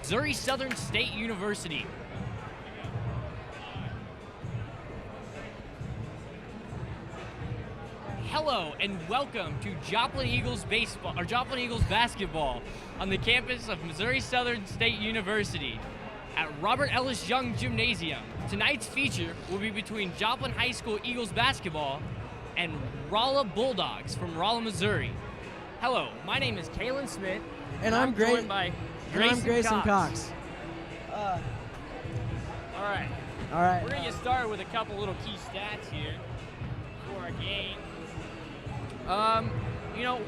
Missouri Southern State University. Hello and welcome to Joplin Eagles baseball or Joplin Eagles basketball on the campus of Missouri Southern State University at Robert Ellis Young Gymnasium. Tonight's feature will be between Joplin High School Eagles basketball and Rolla Bulldogs from Rolla, Missouri. Hello, my name is Kalen Smith, and I'm joined by Grayson Cox. All right. We're gonna get started with a couple little key stats here for our game.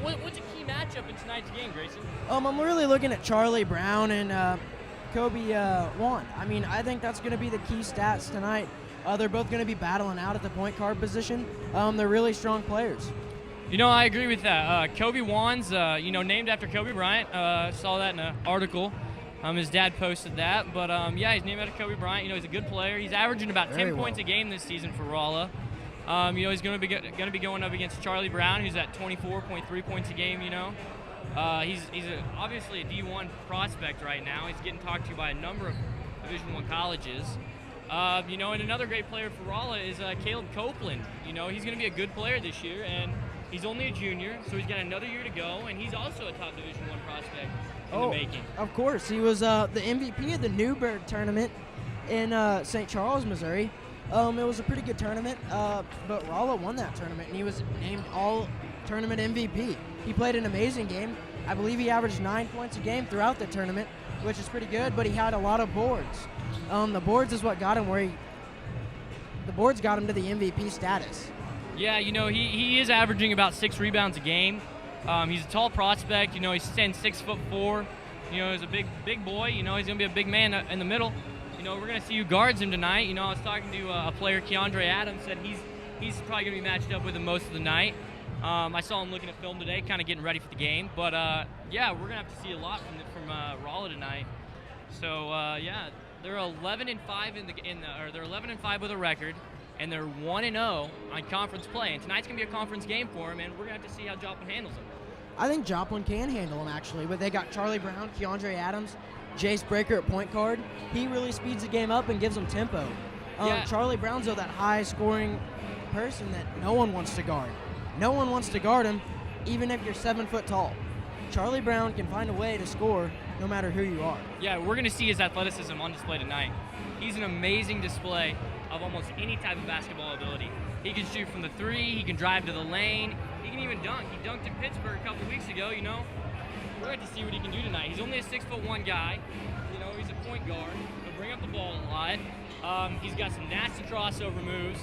What's a key matchup in tonight's game, Grayson? I'm really looking at Charlie Brown and Kobe Wan. I mean, I think that's going to be the key stats tonight. They're both going to be battling out at the point guard position. They're really strong players. I agree with that. Kobe Wan's, named after Kobe Bryant. Saw that in an article. His dad posted that. But, he's named after Kobe Bryant. He's a good player. He's averaging about 10 points a game this season for Rolla. He's going to be going up against Charlie Brown, who's at 24.3 points a game. He's obviously a D1 prospect right now. He's getting talked to by a number of Division I colleges. And another great player for Rolla is Caleb Copeland. He's going to be a good player this year, and he's only a junior, so he's got another year to go, and he's also a top Division I prospect in the making. Of course. He was the MVP of the Newburgh tournament in St. Charles, Missouri. It was a pretty good tournament, but Rolla won that tournament, and he was named all-tournament MVP. He played an amazing game. I believe he averaged 9 points a game throughout the tournament, which is pretty good, but he had a lot of boards. The boards is what got him the boards got him to the MVP status. Yeah, he is averaging about 6 rebounds a game. He's a tall prospect. He's 6'4". He's a big boy. He's going to be a big man in the middle. We're going to see who guards him tonight. I was talking to a player, Keandre Adams, said he's probably going to be matched up with him most of the night. I saw him looking at film today, kind of getting ready for the game. But, we're going to have to see a lot from Rolla tonight. So, they're 11-5 they're 11-5 with a record, and they're 1-0 on conference play. And tonight's going to be a conference game for them, and we're going to have to see how Joplin handles them. I think Joplin can handle them, actually. But they got Charlie Brown, Keandre Adams, Jace Breaker at point guard. He really speeds the game up and gives them tempo. Charlie Brown's that high-scoring person that no one wants to guard. No one wants to guard him, even if you're 7 foot tall. Charlie Brown can find a way to score no matter who you are. Yeah, we're going to see his athleticism on display tonight. He's an amazing display of almost any type of basketball ability. He can shoot from the three, he can drive to the lane, he can even dunk. He dunked in Pittsburgh a couple weeks ago, We're going to see what he can do tonight. He's only a 6'1" guy. He's a point guard. He'll bring up the ball a lot. He's got some nasty crossover moves.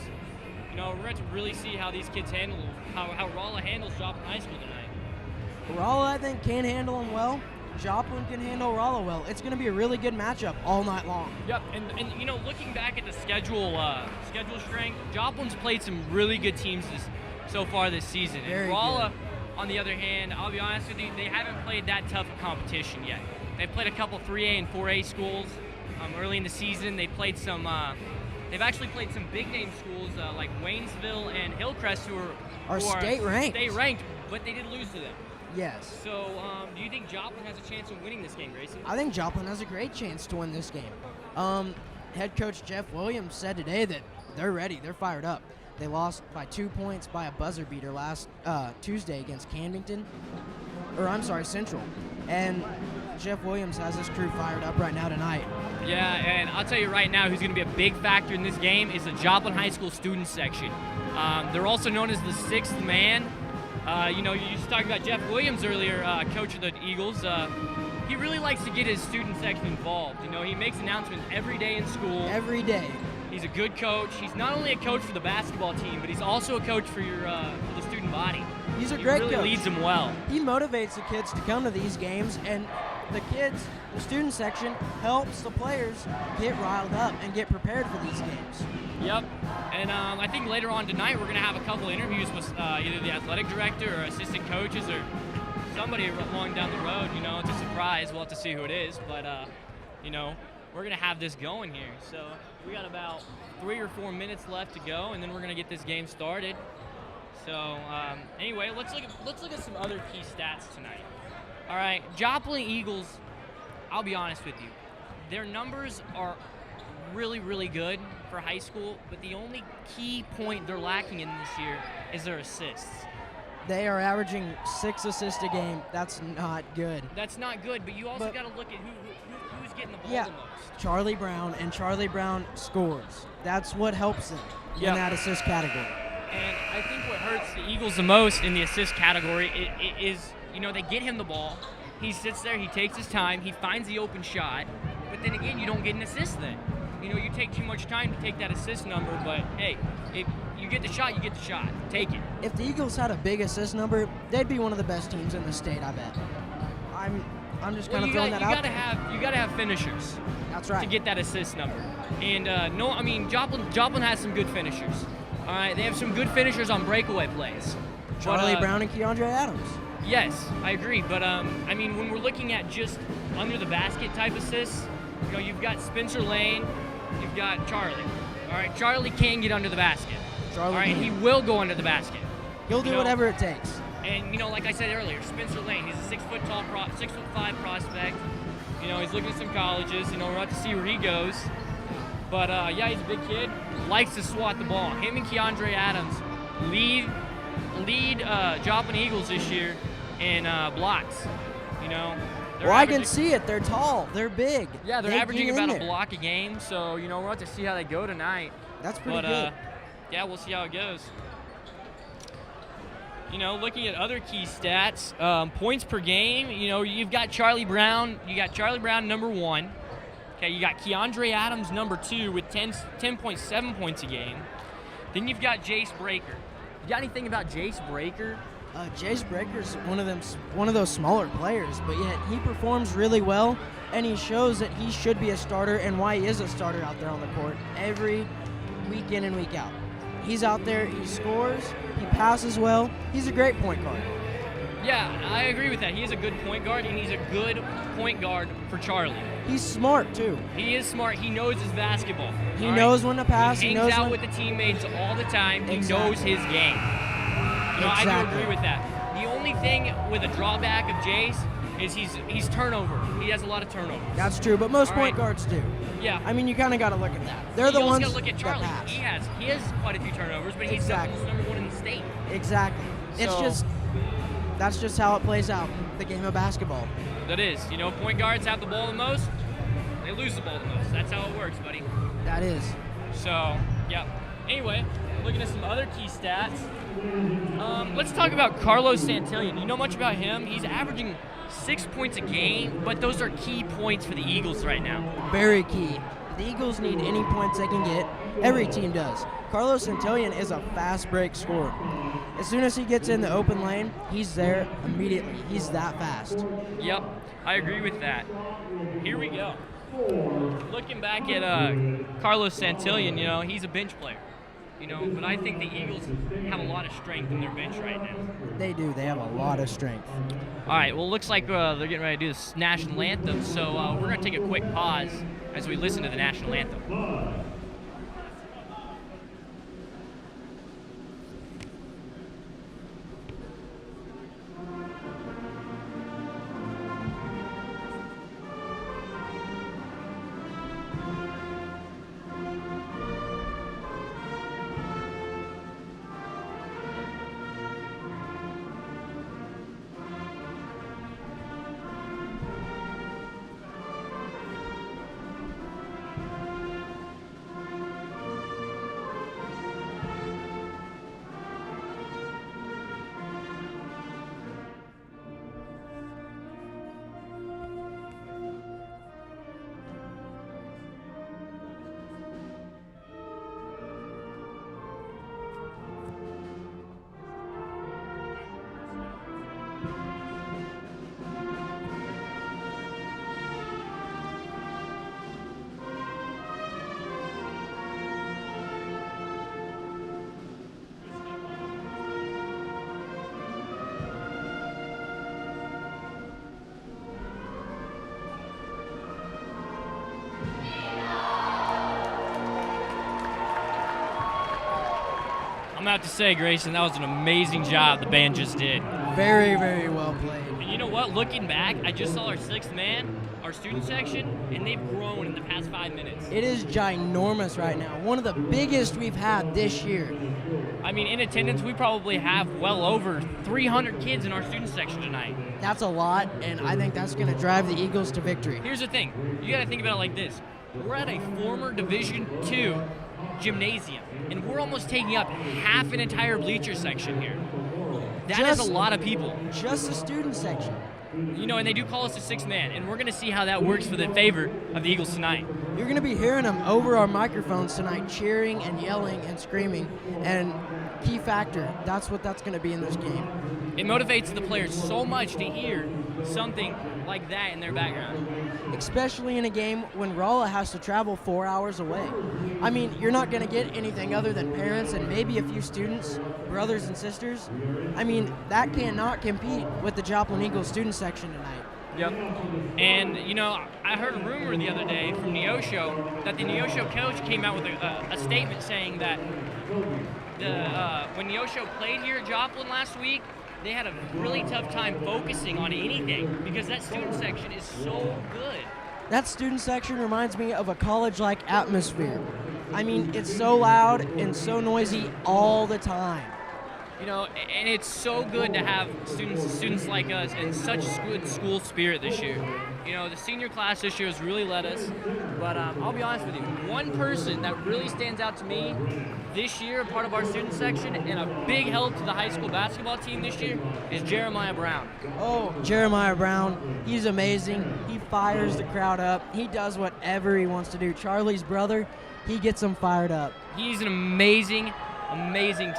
We're going to really see how these kids handle how Rolla handles Joplin High School tonight. Rolla, I think, can handle them well. Joplin can handle Rolla well. It's going to be a really good matchup all night long. Yep, and looking back at the schedule strength, Joplin's played some really good teams so far this season. And Rolla, on the other hand, I'll be honest with you, they haven't played that tough a competition yet. They've played a couple 3A and 4A schools early in the season. They played some. They've actually played some big name schools like Waynesville and Hillcrest, who are state ranked. State ranked, but they did lose to them. Yes. So, do you think Joplin has a chance of winning this game, Grayson? I think Joplin has a great chance to win this game. Head coach Jeff Williams said today that they're ready. They're fired up. They lost by 2 points by a buzzer beater last Tuesday against Central. And Jeff Williams has his crew fired up right now tonight. Yeah, and I'll tell you right now who's going to be a big factor in this game is the Joplin High School student section. They're also known as the sixth man. You just talked about Jeff Williams earlier, coach of the Eagles. He really likes to get his student section involved. He makes announcements every day in school. Every day. He's a good coach. He's not only a coach for the basketball team, but he's also a coach for the student body. He's a great coach. He really leads them well. He motivates the kids to come to these games, and the student section helps the players get riled up and get prepared for these games. Yep. And I think later on tonight we're going to have a couple interviews with either the athletic director or assistant coaches or somebody along down the road. It's a surprise. We'll have to see who it is. But, we're going to have this going here. So we got about 3 or 4 minutes left to go, and then we're going to get this game started. So anyway, let's look at some other key stats tonight. All right, Joplin Eagles, I'll be honest with you. their numbers are really, really good for high school, but the only key point they're lacking in this year is their assists. They are averaging 6 assists a game. That's not good. That's not good, but you also got to look at who's getting the ball the most. Charlie Brown, and Charlie Brown scores. That's what helps them in that assist category. And I think what hurts the Eagles the most in the assist category is, they get him the ball. He sits there, he takes his time, he finds the open shot, but then again, you don't get an assist then. You take too much time to take that assist number, but hey, if you get the shot, you get the shot. Take it. If the Eagles had a big assist number, they'd be one of the best teams in the state, I bet. I'm just kind of throwing that out there. You got to have finishers. That's right. To get that assist number. And Joplin has some good finishers. All right, they have some good finishers on breakaway plays. Charlie Brown and Keandre Adams. Yes, I agree. But when we're looking at just under the basket type assists, you've got Spencer Lane, you've got Charlie. All right, Charlie can get under the basket. All right, he will go under the basket. He'll do whatever it takes. And like I said earlier, Spencer Lane, he's a 6'5" prospect. He's looking at some colleges. We'll have to see where he goes. But he's a big kid. Likes to swat the ball. Him and Keandre Adams lead Joplin Eagles this year in blocks. I can see it. They're tall. They're big. Yeah, they're averaging about a block a game. So we'll have to see how they go tonight. That's pretty good. We'll see how it goes. Looking at other key stats, points per game, you've got Charlie Brown. You got Charlie Brown, number 1. Okay, you got Keandre Adams, number 2, with 10.7 points a game. Then you've got Jace Breaker. You got anything about Jace Breaker? Jace Breaker's one of those smaller players, but yet he performs really well, and he shows that he should be a starter and why he is a starter out there on the court every week in and week out. He's out there, he scores, he passes well. He's a great point guard. Yeah, I agree with that. He is a good point guard, and he's a good point guard for Charlie. He's smart, too. He is smart. He knows his basketball. He knows when to pass. He hangs out with the teammates all the time. He knows his game. I do agree with that. The only thing with a drawback of Jace is he's turnover. He has a lot of turnovers. That's true, but most point guards do. Yeah. You kind of got to look at that. They're the ones that pass. You also got to look at Charlie. He has quite a few turnovers, but he's number 1 in the state. Exactly. That's just how it plays out, the game of basketball. That is. Point guards have the ball the most, they lose the ball the most. That's how it works, buddy. That is. So, yeah. Anyway, looking at some other key stats. Let's talk about Carlos Santillan. You know much about him? He's averaging 6 points a game, but those are key points for the Eagles right now. Very key. The Eagles need any points they can get. Every team does. Carlos Santillan is a fast break scorer. As soon as he gets in the open lane, he's there immediately. He's that fast. Yep, I agree with that. Here we go. Looking back at Carlos Santillan, he's a bench player. But I think the Eagles have a lot of strength in their bench right now. They do. They have a lot of strength. All right, well, looks like they're getting ready to do this national anthem, so we're going to take a quick pause as we listen to the national anthem. I'm about to say, Grayson, that was an amazing job the band just did. Very, very well played. And you know what? Looking back, I just saw our sixth man, our student section, and they've grown in the past 5 minutes. It is ginormous right now. One of the biggest we've had this year. I mean, in attendance, we probably have well over 300 kids in our student section tonight. That's a lot, and I think that's going to drive the Eagles to victory. Here's the thing. You got to think about it like this. We're at a former Division II gymnasium, and we're almost taking up half an entire bleacher section here. That is a lot of people. Just the student section. You know, and they do call us a sixth man, and we're going to see how that works for the favor of the Eagles tonight. You're going to be hearing them over our microphones tonight, cheering and yelling and screaming, and key factor, that's what that's going to be in this game. It motivates the players so much to hear something like that in their background. Especially in a game when Rolla has to travel 4 hours away. I mean, you're not going to get anything other than parents and maybe a few students, brothers and sisters. I mean, that cannot compete with the Joplin Eagles student section tonight. Yep. And, you know, I heard a rumor the other day from Neosho that the Neosho coach came out with a statement saying that when Neosho played here at Joplin last week, they had a really tough time focusing on anything because that student section is so good. That student section reminds me of a college-like atmosphere. I mean, it's so loud and so noisy all the time. You know, and it's so good to have students like us in such good school spirit this year. You know, the senior class this year has really led us, but I'll be honest with you, one person that really stands out to me this year, part of our student section, and a big help to the high school basketball team this year, is Jeremiah Brown. Oh, Jeremiah Brown, he's amazing. He fires the crowd up. He does whatever he wants to do. Charlie's brother, he gets them fired up. He's an amazing student, amazing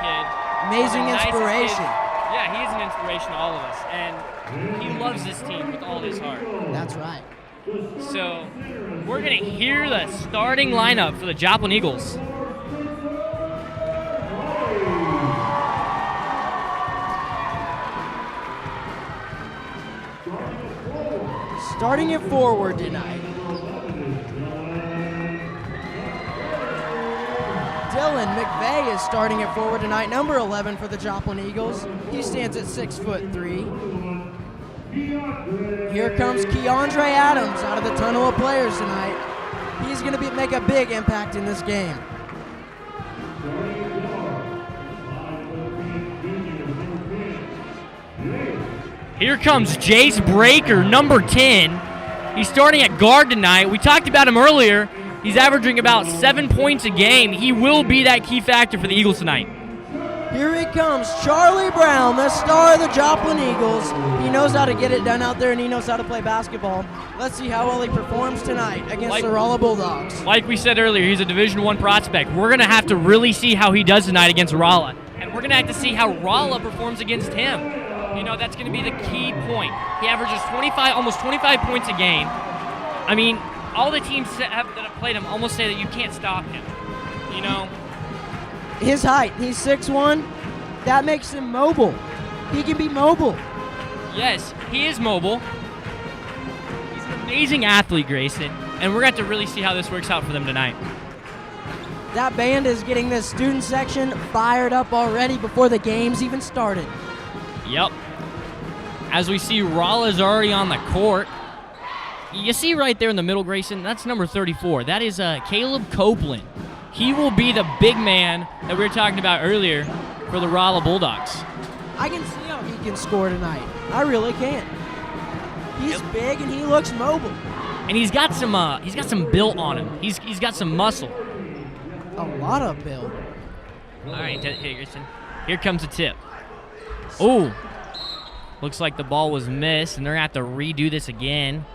kid. Amazing inspiration. Yeah, he is an inspiration to all of us, and he loves this team with all his heart. That's right. So we're going to hear the starting lineup for the Joplin Eagles. Starting it forward tonight, Dylan McVeigh is starting it forward tonight, number 11 for the Joplin Eagles. He stands at 6'3". Here comes Keandre Adams out of the tunnel of players tonight. He's going to make a big impact in this game. Here comes Jace Breaker, number 10. He's starting at guard tonight. We talked about him earlier. He's averaging about 7 points a game. He will be that key factor for the Eagles tonight. Here he comes, Charlie Brown, the star of the Joplin Eagles. He knows how to get it done out there, and he knows how to play basketball. Let's see how well he performs tonight against the Rolla Bulldogs. Like we said earlier, he's a Division I prospect. We're going to have to really see how he does tonight against Rolla. And we're going to have to see how Rolla performs against him. You know, that's going to be the key point. He averages almost 25 points a game. I mean, all the teams that have played him almost say that you can't stop him. You know? His height, he's 6'1". That makes him mobile. He can be mobile. Yes, he is mobile. He's an amazing athlete, Grayson. And we're going to have to really see how this works out for them tonight. That band is getting this student section fired up already before the game's even started. Yep. As we see, Rolla's already on the court. You see right there in the middle, Grayson, that's number 34. That is Caleb Copeland. He will be the big man that we were talking about earlier for the Rolla Bulldogs. I can see how he can score tonight. I really can. He's big and he looks mobile. And he's got some built on him. He's got some muscle. A lot of build. All right, Grayson. Here comes a tip. Oh, looks like the ball was missed, and they're going to have to redo this again.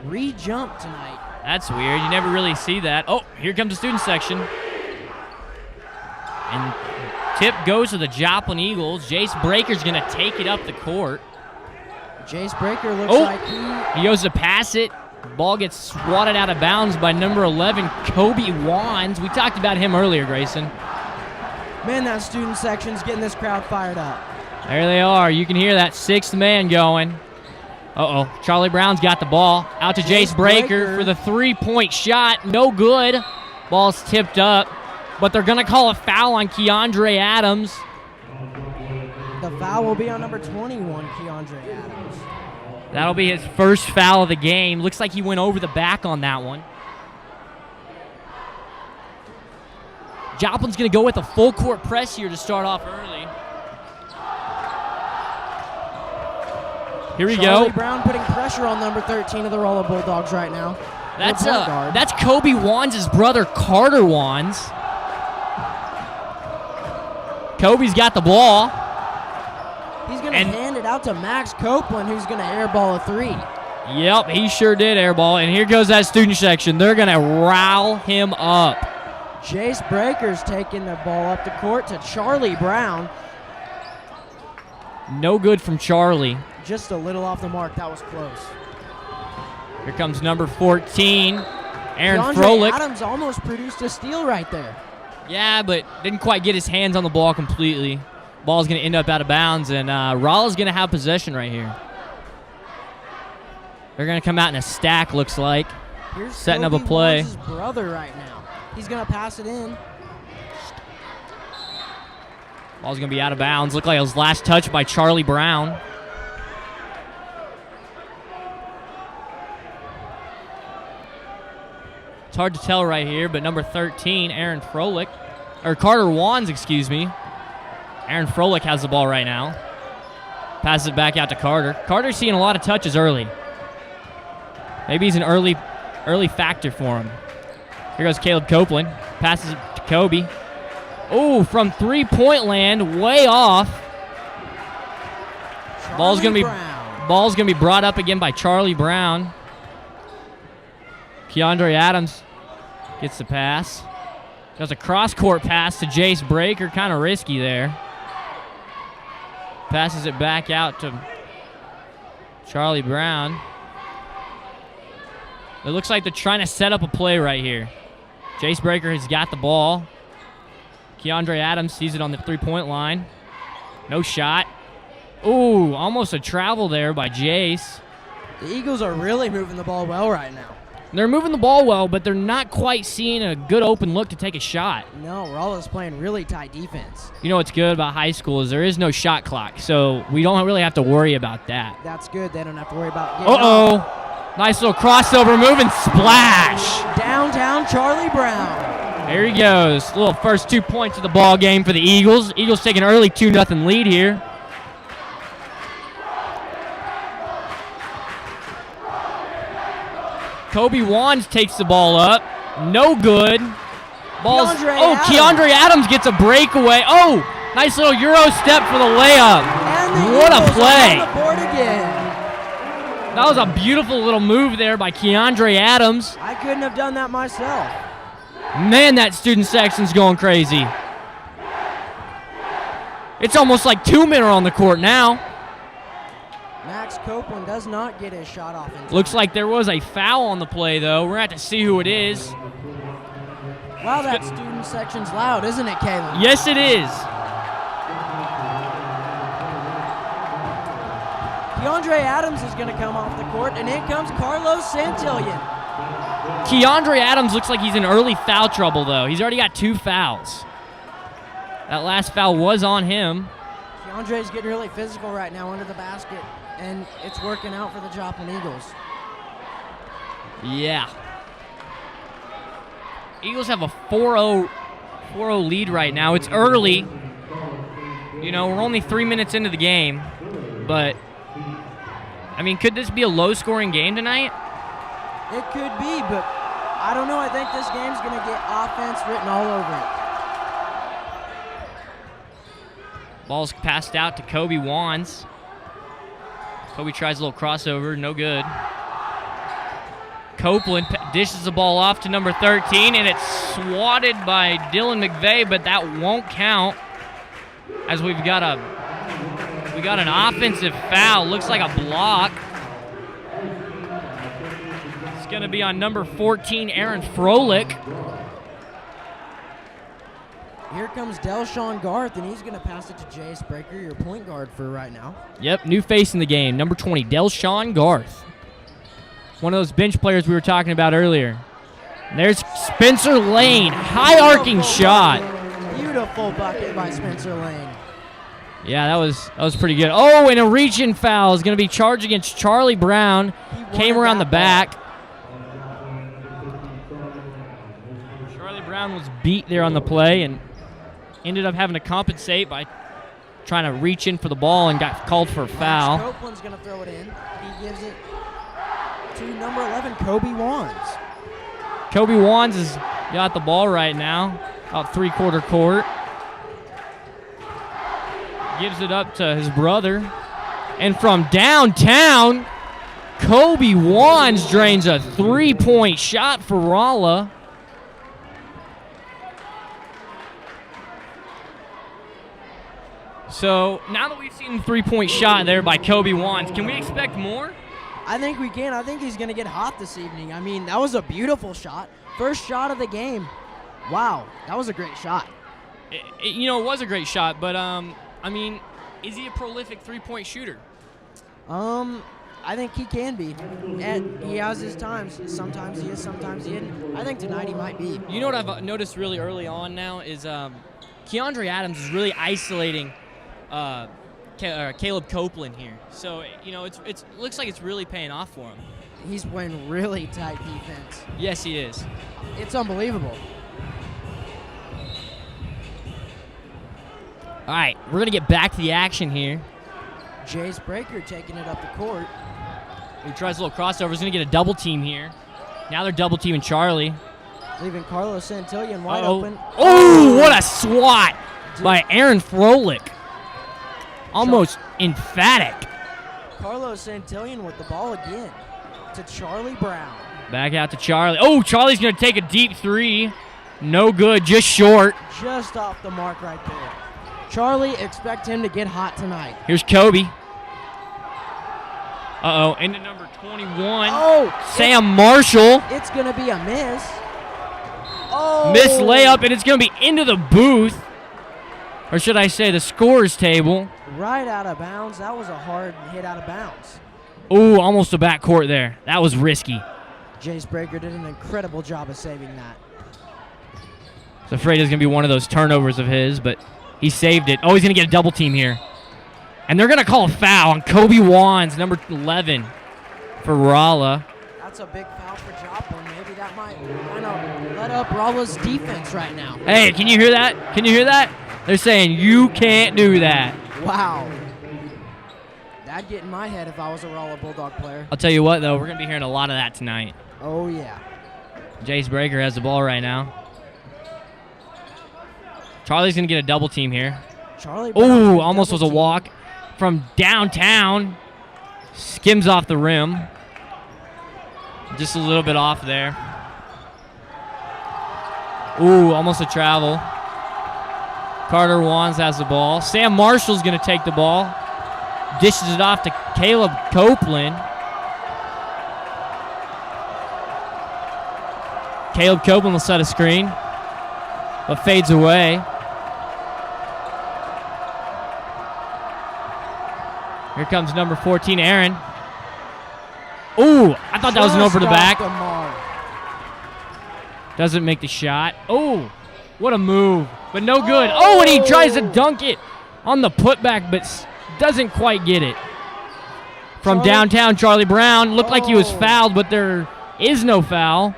Re-jump tonight. That's weird. You never really see that. Oh, here comes the student section. And tip goes to the Joplin Eagles. Jace Breaker's going to take it up the court. Jace Breaker looks like he goes to pass it. Ball gets swatted out of bounds by number 11, Kobe Wands. We talked about him earlier, Grayson. Man, that student section's getting this crowd fired up. There they are. You can hear that sixth man going. Uh-oh. Charlie Brown's got the ball. Out to Jace Breaker for the three-point shot. No good. Ball's tipped up. But they're going to call a foul on Keandre Adams. The foul foul will be on number 21, Keandre Adams. That'll be his first foul of the game. Looks like he went over the back on that one. Joplin's going to go with a full court press here to start off early. Here we Charlie go. Brown putting pressure on number 13 of the Rolla Bulldogs right now. That's Kobe Wands' brother, Carter Wands. Kobe's got the ball. He's going to hand it out to Max Copeland, who's going to airball a three. Yep, he sure did airball. And here goes that student section. They're going to rile him up. Jace Breaker's taking the ball up the court to Charlie Brown. No good from Charlie. Just a little off the mark. That was close. Here comes number 14, Aaron DeAndre Froelich. Adams almost produced a steal right there. Yeah, but didn't quite get his hands on the ball completely. Ball's going to end up out of bounds, and Rolla's going to have possession right here. They're going to come out in a stack, looks like. Here's setting Kobe up a play. Wands' brother right now. He's going to pass it in. Ball's going to be out of bounds. Looked like it was last touch by Charlie Brown. It's hard to tell right here, but number 13, Carter Wands, excuse me. Aaron Froelich has the ball right now. Passes it back out to Carter. Carter's seeing a lot of touches early. Maybe he's an early factor for him. Here goes Caleb Copeland. Passes it to Kobe. Oh, from three-point land, way off. Ball's gonna be brought up again by Charlie Brown. Keandre Adams gets the pass. Does a cross-court pass to Jace Breaker, kind of risky there. Passes it back out to Charlie Brown. It looks like they're trying to set up a play right here. Jace Breaker has got the ball. Keandre Adams sees it on the three-point line. No shot. Ooh, almost a travel there by Jace. The Eagles are really moving the ball well right now. They're moving the ball well, but they're not quite seeing a good open look to take a shot. No, Rolla's playing really tight defense. You know what's good about high school is there is no shot clock, so we don't really have to worry about that. That's good. They don't have to worry about getting Uh-oh. Nice little crossover move and splash. Downtown Charlie Brown. There he goes. Little first 2 points of the ball game for the Eagles. Eagles take an early 2-0 lead here. Kobe Wands takes the ball up. No good. Keandre Adams gets a breakaway. Oh, nice little Euro step for the layup. What a play. On the board again. That was a beautiful little move there by Keandre Adams. I couldn't have done that myself. Man, that student section's going crazy. It's almost like 2 men are on the court now. Max Copeland does not get his shot off in time. Looks like there was a foul on the play, though. We're going to have to see who it is. Wow, that student section's loud, isn't it, Caleb? Yes, it is. Keandre Adams is going to come off the court, and in comes Carlos Santillan. Keandre Adams looks like he's in early foul trouble, though. He's already got 2 fouls. That last foul was on him. Keandre's getting really physical right now under the basket, and it's working out for the Joplin Eagles. Yeah. Eagles have a 4-0 lead right now. It's early. You know, we're only 3 minutes into the game, but I mean, could this be a low-scoring game tonight? It could be, but I don't know. I think this game's going to get offense written all over it. Ball's passed out to Kobe Wands. Kobe tries a little crossover, no good. Copeland dishes the ball off to number 13, and it's swatted by Dylan McVeigh, but that won't count as we got an offensive foul. Looks like a block. It's going to be on number 14, Aaron Froelich. Here comes Delshawn Garth, and he's going to pass it to Jace Breaker, your point guard for right now. Yep, new face in the game, number 20, Delshawn Garth. One of those bench players we were talking about earlier. And there's Spencer Lane, high arcing shot. Beautiful bucket by Spencer Lane. Yeah, that was pretty good. Oh, and a reach-in foul is going to be charged against Charlie Brown. Came around the back. Charlie Brown was beat there on the play and ended up having to compensate by trying to reach in for the ball and got called for a foul. Copeland's going to throw it in. He gives it to number 11, Kobe Wands. Kobe Wands has got the ball right now, about three-quarter court. Gives it up to his brother. And from downtown, Kobe Wands drains a three-point shot for Rolla. So now that we've seen the three-point shot there by Kobe Wands, can we expect more? I think we can. I think he's going to get hot this evening. I mean, that was a beautiful shot. First shot of the game. Wow, that was a great shot. It was a great shot, but I mean, is he a prolific three-point shooter? I think he can be. And he has his times. Sometimes he is, sometimes he isn't. I think tonight he might be. You know what I've noticed really early on now is Keandre Adams is really isolating Caleb Copeland here. So, it looks like it's really paying off for him. He's playing really tight defense. Yes, he is. It's unbelievable. All right, we're going to get back to the action here. Jace Breaker taking it up the court. He tries a little crossover. He's going to get a double team here. Now they're double teaming Charlie. Leaving Carlos Santillan wide open. Oh, what a swat by Aaron Froelich. Almost emphatic. Carlos Santillan with the ball again to Charlie Brown. Back out to Charlie. Oh, Charlie's going to take a deep three. No good, just short. Just off the mark right there. Charlie, expect him to get hot tonight. Here's Kobe. Uh-oh, into number 21. Oh, Sam Marshall. It's going to be a miss. Oh. Miss layup, and it's going to be into the booth. Or should I say the scorer's table. Right out of bounds. That was a hard hit out of bounds. Ooh, almost a backcourt there. That was risky. Jace Breaker did an incredible job of saving that. I was afraid it was going to be one of those turnovers of his, but he saved it. Oh, he's going to get a double team here. And they're going to call a foul on Kobe Wands, number 11, for Rolla. That's a big foul for Joplin. Maybe that might kind of let up Rolla's defense right now. Hey, can you hear that? Can you hear that? They're saying you can't do that. Wow. That'd get in my head if I was a Rolla Bulldog player. I'll tell you what, though, we're going to be hearing a lot of that tonight. Oh, yeah. Jace Breaker has the ball right now. Charlie's going to get a double team here. Ooh, almost was a walk from downtown. Skims off the rim. Just a little bit off there. Ooh, almost a travel. Carter Wands has the ball. Sam Marshall's going to take the ball. Dishes it off to Caleb Copeland. Caleb Copeland will set a screen, but fades away. Here comes number 14, Aaron. Ooh, I thought that was an over the back. Doesn't make the shot. Oh, what a move, but no good. Oh, and he tries to dunk it on the putback, but doesn't quite get it. From downtown, Charlie Brown. Looked like he was fouled, but there is no foul.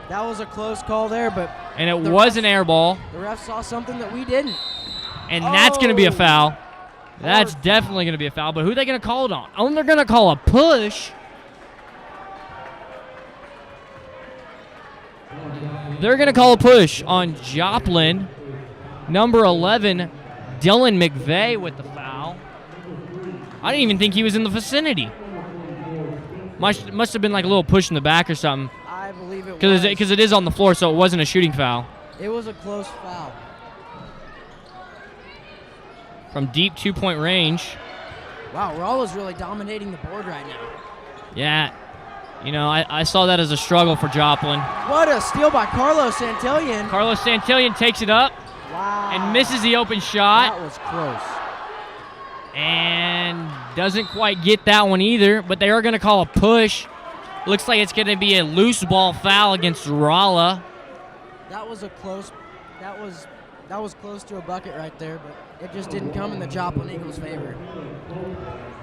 That was a close call there, but... And it was an air ball. The ref saw something that we didn't. And that's going to be a foul. That's definitely going to be a foul, but who are they going to call it on? Oh, they're going to call a push. They're going to call a push on Joplin. Number 11, Dylan McVeigh with the foul. I didn't even think he was in the vicinity. Must have been like a little push in the back or something. I believe it was. Because it is on the floor, so it wasn't a shooting foul. It was a close foul. From deep two-point range. Wow, Rolla's really dominating the board right now. Yeah. You know, I saw that as a struggle for Joplin. What a steal by Carlos Santillan. Carlos Santillan takes it up. Wow. And misses the open shot. That was close. And doesn't quite get that one either, but they are going to call a push. Looks like it's going to be a loose ball foul against Rolla. That was a close. That was That was close to a bucket right there, but it just didn't come in the Joplin Eagles' favor.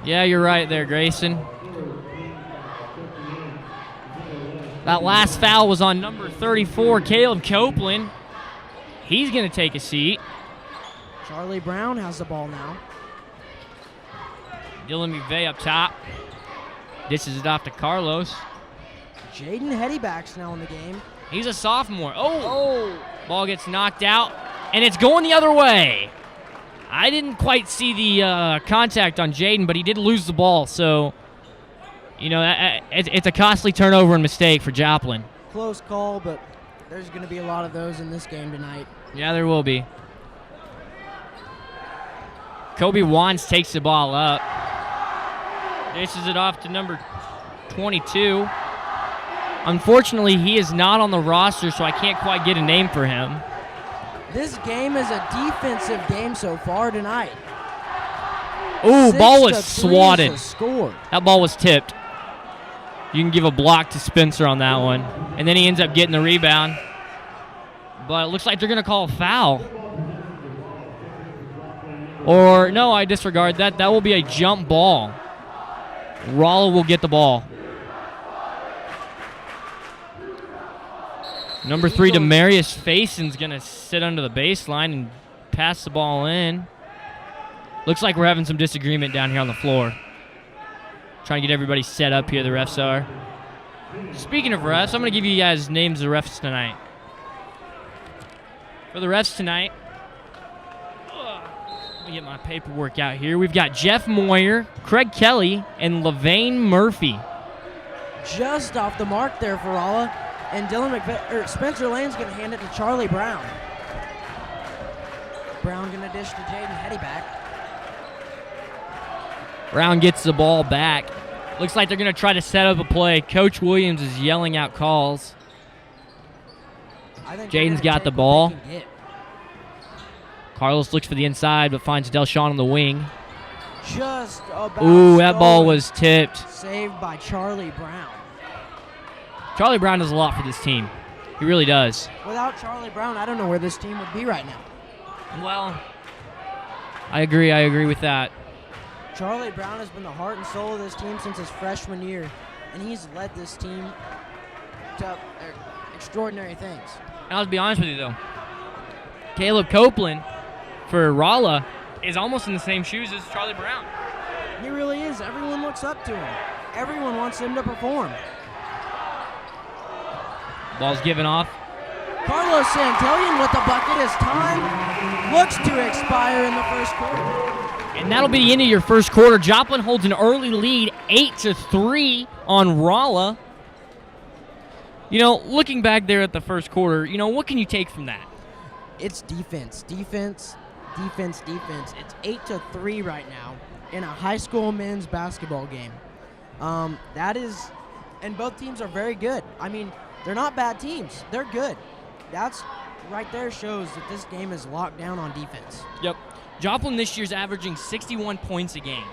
Yeah, you're right there, Grayson. That last foul was on number 34, Caleb Copeland. He's going to take a seat. Charlie Brown has the ball now. Dylan McVeigh up top. Dishes it off to Carlos. Jaden Heddyback's now in the game. He's a sophomore. Oh! Ball gets knocked out, and it's going the other way. I didn't quite see the contact on Jaden, but he did lose the ball, so, you know, it's a costly turnover and mistake for Joplin. Close call, but there's going to be a lot of those in this game tonight. Yeah, there will be. Kobe Wands takes the ball up. Dishes it off to number 22. Unfortunately, he is not on the roster, so I can't quite get a name for him. This game is a defensive game so far tonight. Ooh, ball was 6-3 swatted. is the score. That ball was tipped. You can give a block to Spencer on that one. And then he ends up getting the rebound. But it looks like they're going to call a foul. Or, no, I disregard that. That will be a jump ball. Rolla will get the ball. Number 3, Demarius Fason's going to sit under the baseline and pass the ball in. Looks like we're having some disagreement down here on the floor. Trying to get everybody set up here, the refs are. Speaking of refs, I'm going to give you guys names of refs tonight. For the refs tonight, let me get my paperwork out here. We've got Jeff Moyer, Craig Kelly, and Levain Murphy. Just off the mark there for Rolla. And Spencer Lane's going to hand it to Charlie Brown. Brown going to dish to Jaden Heddyback. Brown gets the ball back. Looks like they're going to try to set up a play. Coach Williams is yelling out calls. Jaden's got the ball. Carlos looks for the inside, but finds Delshawn on the wing. Just about Ooh, that ball was tipped. Saved by Charlie Brown. Charlie Brown does a lot for this team. He really does. Without Charlie Brown, I don't know where this team would be right now. Well, I agree with that. Charlie Brown has been the heart and soul of this team since his freshman year, and he's led this team to extraordinary things. And I'll be honest with you, though. Caleb Copeland for Rolla is almost in the same shoes as Charlie Brown. He really is. Everyone looks up to him. Everyone wants him to perform. Ball's given off. Carlos Santillan with the bucket as time looks to expire in the first quarter. And that'll be the end of your first quarter. Joplin holds an early lead, 8-3 on Rolla. You know, looking back there at the first quarter, you know, what can you take from that? It's defense. It's 8-3 right now in a high school men's basketball game. That is, and both teams are very good. I mean, they're not bad teams. They're good. That's right there shows that this game is locked down on defense. Yep. Joplin this year's averaging 61 points a game.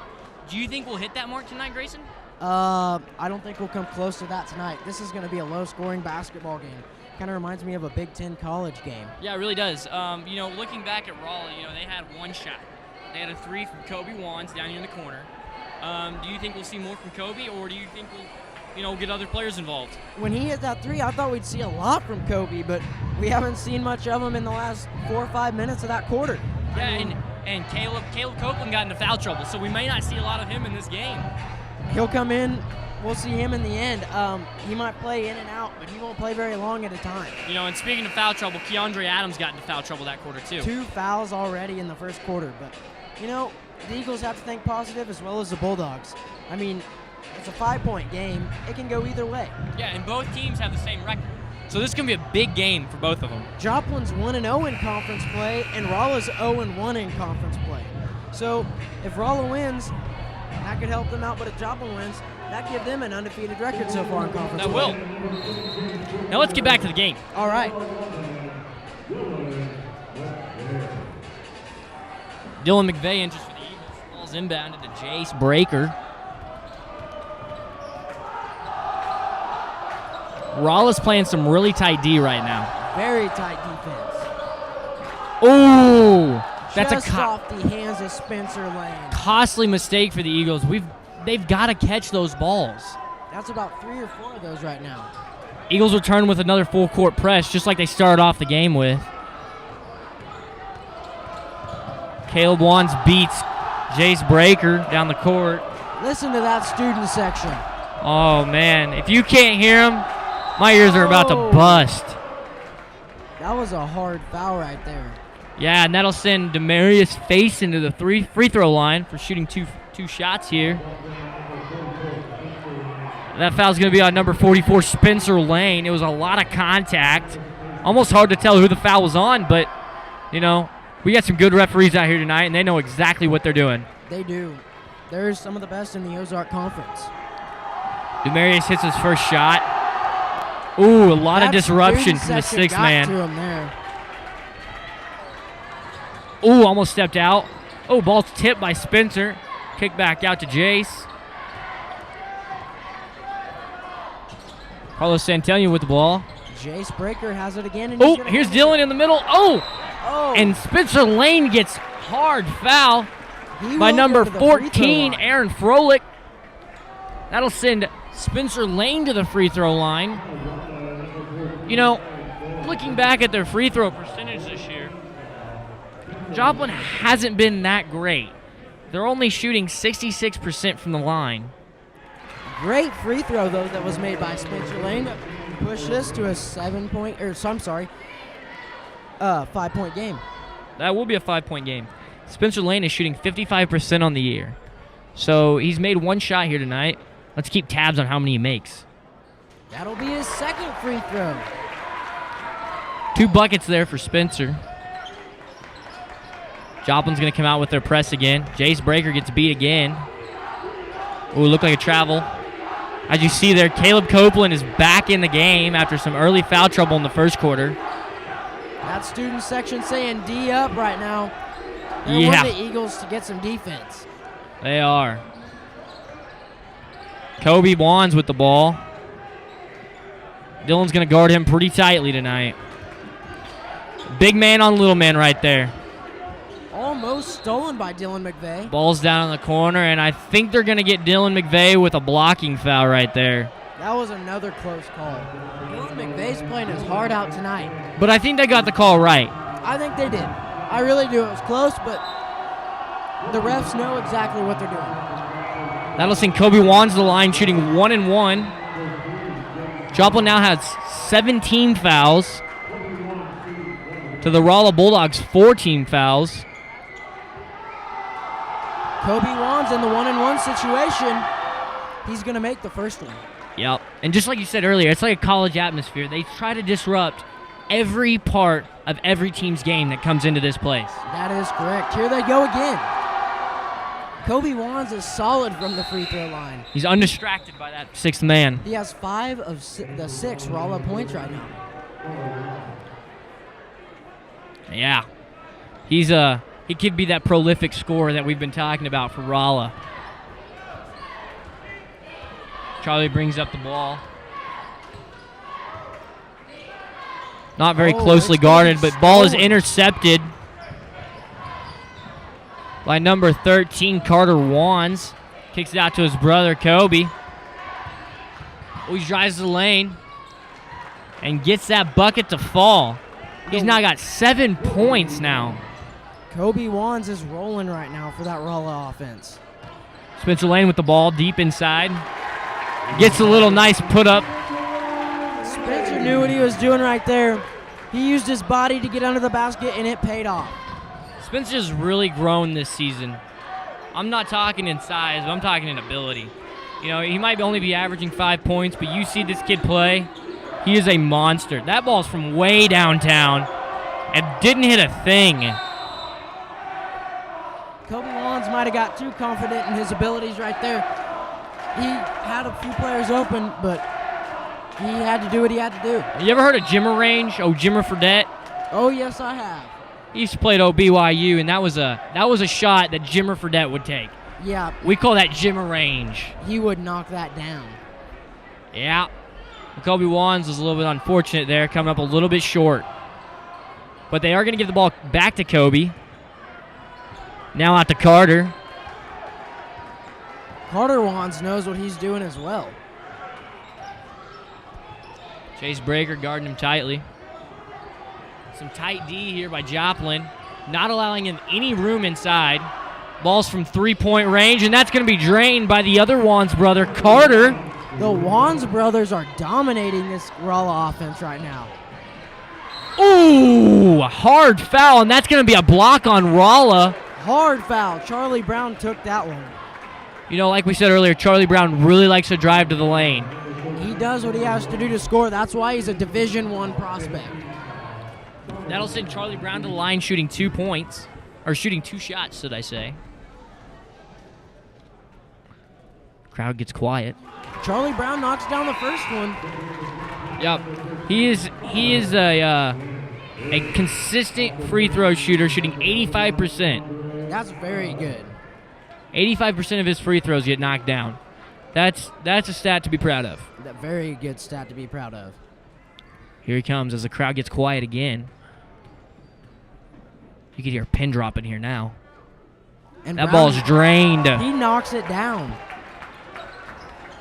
Do you think we'll hit that mark tonight, Grayson? I don't think we'll come close to that tonight. This is going to be a low-scoring basketball game. Kind of reminds me of a Big Ten college game. Yeah, it really does. You know, looking back at Rolla, you know, they had one shot. They had a 3 from Kobe Wands down here in the corner. Do you think we'll see more from Kobe, or do you think we'll, you know, get other players involved? When he hit that 3, I thought we'd see a lot from Kobe, but we haven't seen much of him in the last 4 or 5 minutes of that quarter. Yeah, and Caleb Copeland got into foul trouble, so we may not see a lot of him in this game. He'll come in. We'll see him in the end. He might play in and out, but he won't play very long at a time. You know, and speaking of foul trouble, Keandre Adams got into foul trouble that quarter too. 2 fouls already in the first quarter, but, you know, the Eagles have to think positive as well as the Bulldogs. I mean, it's a 5-point game. It can go either way. Yeah, and both teams have the same record. So this is going to be a big game for both of them. Joplin's 1-0 in conference play, and Rolla's 0-1 in conference play. So if Rolla wins, that could help them out, but if Joplin wins, that gives them an undefeated record so far in conference play. That will. Now let's get back to the game. All right. Dylan McVeigh enters for the Eagles. Ball's inbounded to Jace Breaker. Rolla's playing some really tight D right now. Very tight defense. Oh, that's just off the hands of Spencer Lane. Costly mistake for the Eagles. They've got to catch those balls. That's about 3 or 4 of those right now. Eagles return with another full court press, just like they started off the game with. Caleb Wands beats Jace Breaker down the court. Listen to that student section. Oh, man. If you can't hear them, my ears are about to bust. That was a hard foul right there. Yeah, and that'll send Demarius Face into the free throw line for shooting two shots here. That foul's going to be on number 44, Spencer Lane. It was a lot of contact. Almost hard to tell who the foul was on, but, you know, we got some good referees out here tonight, and they know exactly what they're doing. They do. They're some of the best in the Ozark Conference. Demarius hits his first shot. Ooh, a lot of disruption from the sixth man. To him there. Ooh, almost stepped out. Oh, ball's tipped by Spencer. Kick back out to Jace. Carlos Santelli with the ball. Jace Breaker has it again. And here's Dylan in the middle. Oh! And Spencer Lane gets hard foul by number 14, Aaron Froelich. That'll send Spencer Lane to the free throw line. You know, looking back at their free throw percentage this year, Joplin hasn't been that great. They're only shooting 66% from the line. Great free throw, though, that was made by Spencer Lane to push this to a 5-point game. That will be a 5-point game. Spencer Lane is shooting 55% on the year. So he's made one shot here tonight. Let's keep tabs on how many he makes. That'll be his second free throw. 2 buckets there for Spencer. Joplin's going to come out with their press again. Jace Breaker gets beat again. Ooh, looked like a travel. As you see there, Caleb Copeland is back in the game after some early foul trouble in the first quarter. That student section saying D up right now. They want the Eagles to get some defense. They are. Kobe Wands with the ball. Dylan's going to guard him pretty tightly tonight. Big man on little man right there. Almost stolen by Dylan McVeigh. Ball's down in the corner, and I think they're going to get Dylan McVeigh with a blocking foul right there. That was another close call. Dylan McVeigh's playing his heart out tonight. But I think they got the call right. I think they did. I really do. It was close, but the refs know exactly what they're doing. That'll send Kobe Wands to the line, shooting 1-1. Joplin now has 17 fouls. To the Rolla Bulldogs, 14 fouls. Kobe Wands in the 1-1 situation. He's going to make the first one. Yep. And just like you said earlier, it's like a college atmosphere. They try to disrupt every part of every team's game that comes into this place. That is correct. Here they go again. Kobe Wands is solid from the free throw line. He's undistracted by that sixth man. He has 5 of the 6 Rolla points right now. Yeah. He could be that prolific scorer that we've been talking about for Rolla. Charlie brings up the ball. Not very closely guarded, but ball is intercepted by number 13, Carter Wands. Kicks it out to his brother, Kobe. Oh, he drives the lane and gets that bucket to fall. He's now got 7 points now. Kobe Wands is rolling right now for that Rolla offense. Spencer Lane with the ball deep inside. Gets a little nice put up. Spencer knew what he was doing right there. He used his body to get under the basket, and it paid off. Spencer's really grown this season. I'm not talking in size, but I'm talking in ability. You know, he might only be averaging 5 points, but you see this kid play, he is a monster. That ball's from way downtown and didn't hit a thing. Kobe Wands might have got too confident in his abilities right there. He had a few players open, but he had to do what he had to do. You ever heard of Jimmer Range? Oh, Jimmer Fredette? Oh, yes, I have. He used to play at BYU, and that was a shot that Jimmer Fredette would take. Yeah. We call that Jimmer Range. He would knock that down. Yeah. Kobe Wands was a little bit unfortunate there, coming up a little bit short. But they are going to give the ball back to Kobe. Now out to Carter. Carter Wands knows what he's doing as well. Chase Breaker guarding him tightly. Some tight D here by Joplin. Not allowing him any room inside. Ball's from three-point range, and that's going to be drained by the other Wands brother, Carter. The Wands brothers are dominating this Rolla offense right now. Ooh, hard foul, and that's going to be a block on Rolla. Hard foul. Charlie Brown took that one. You know, like we said earlier, Charlie Brown really likes to drive to the lane. He does what he has to do to score. That's why he's a Division I prospect. That'll send Charlie Brown to the line shooting 2 points. Or shooting 2 shots, should I say. Crowd gets quiet. Charlie Brown knocks down the first one. Yep. He is a consistent free throw shooter, shooting 85%. That's very good. 85% of his free throws get knocked down. That's a stat to be proud of. A very good stat to be proud of. Here he comes as the crowd gets quiet again. You can hear a pin drop in here now. And that Brown, ball's drained. He knocks it down.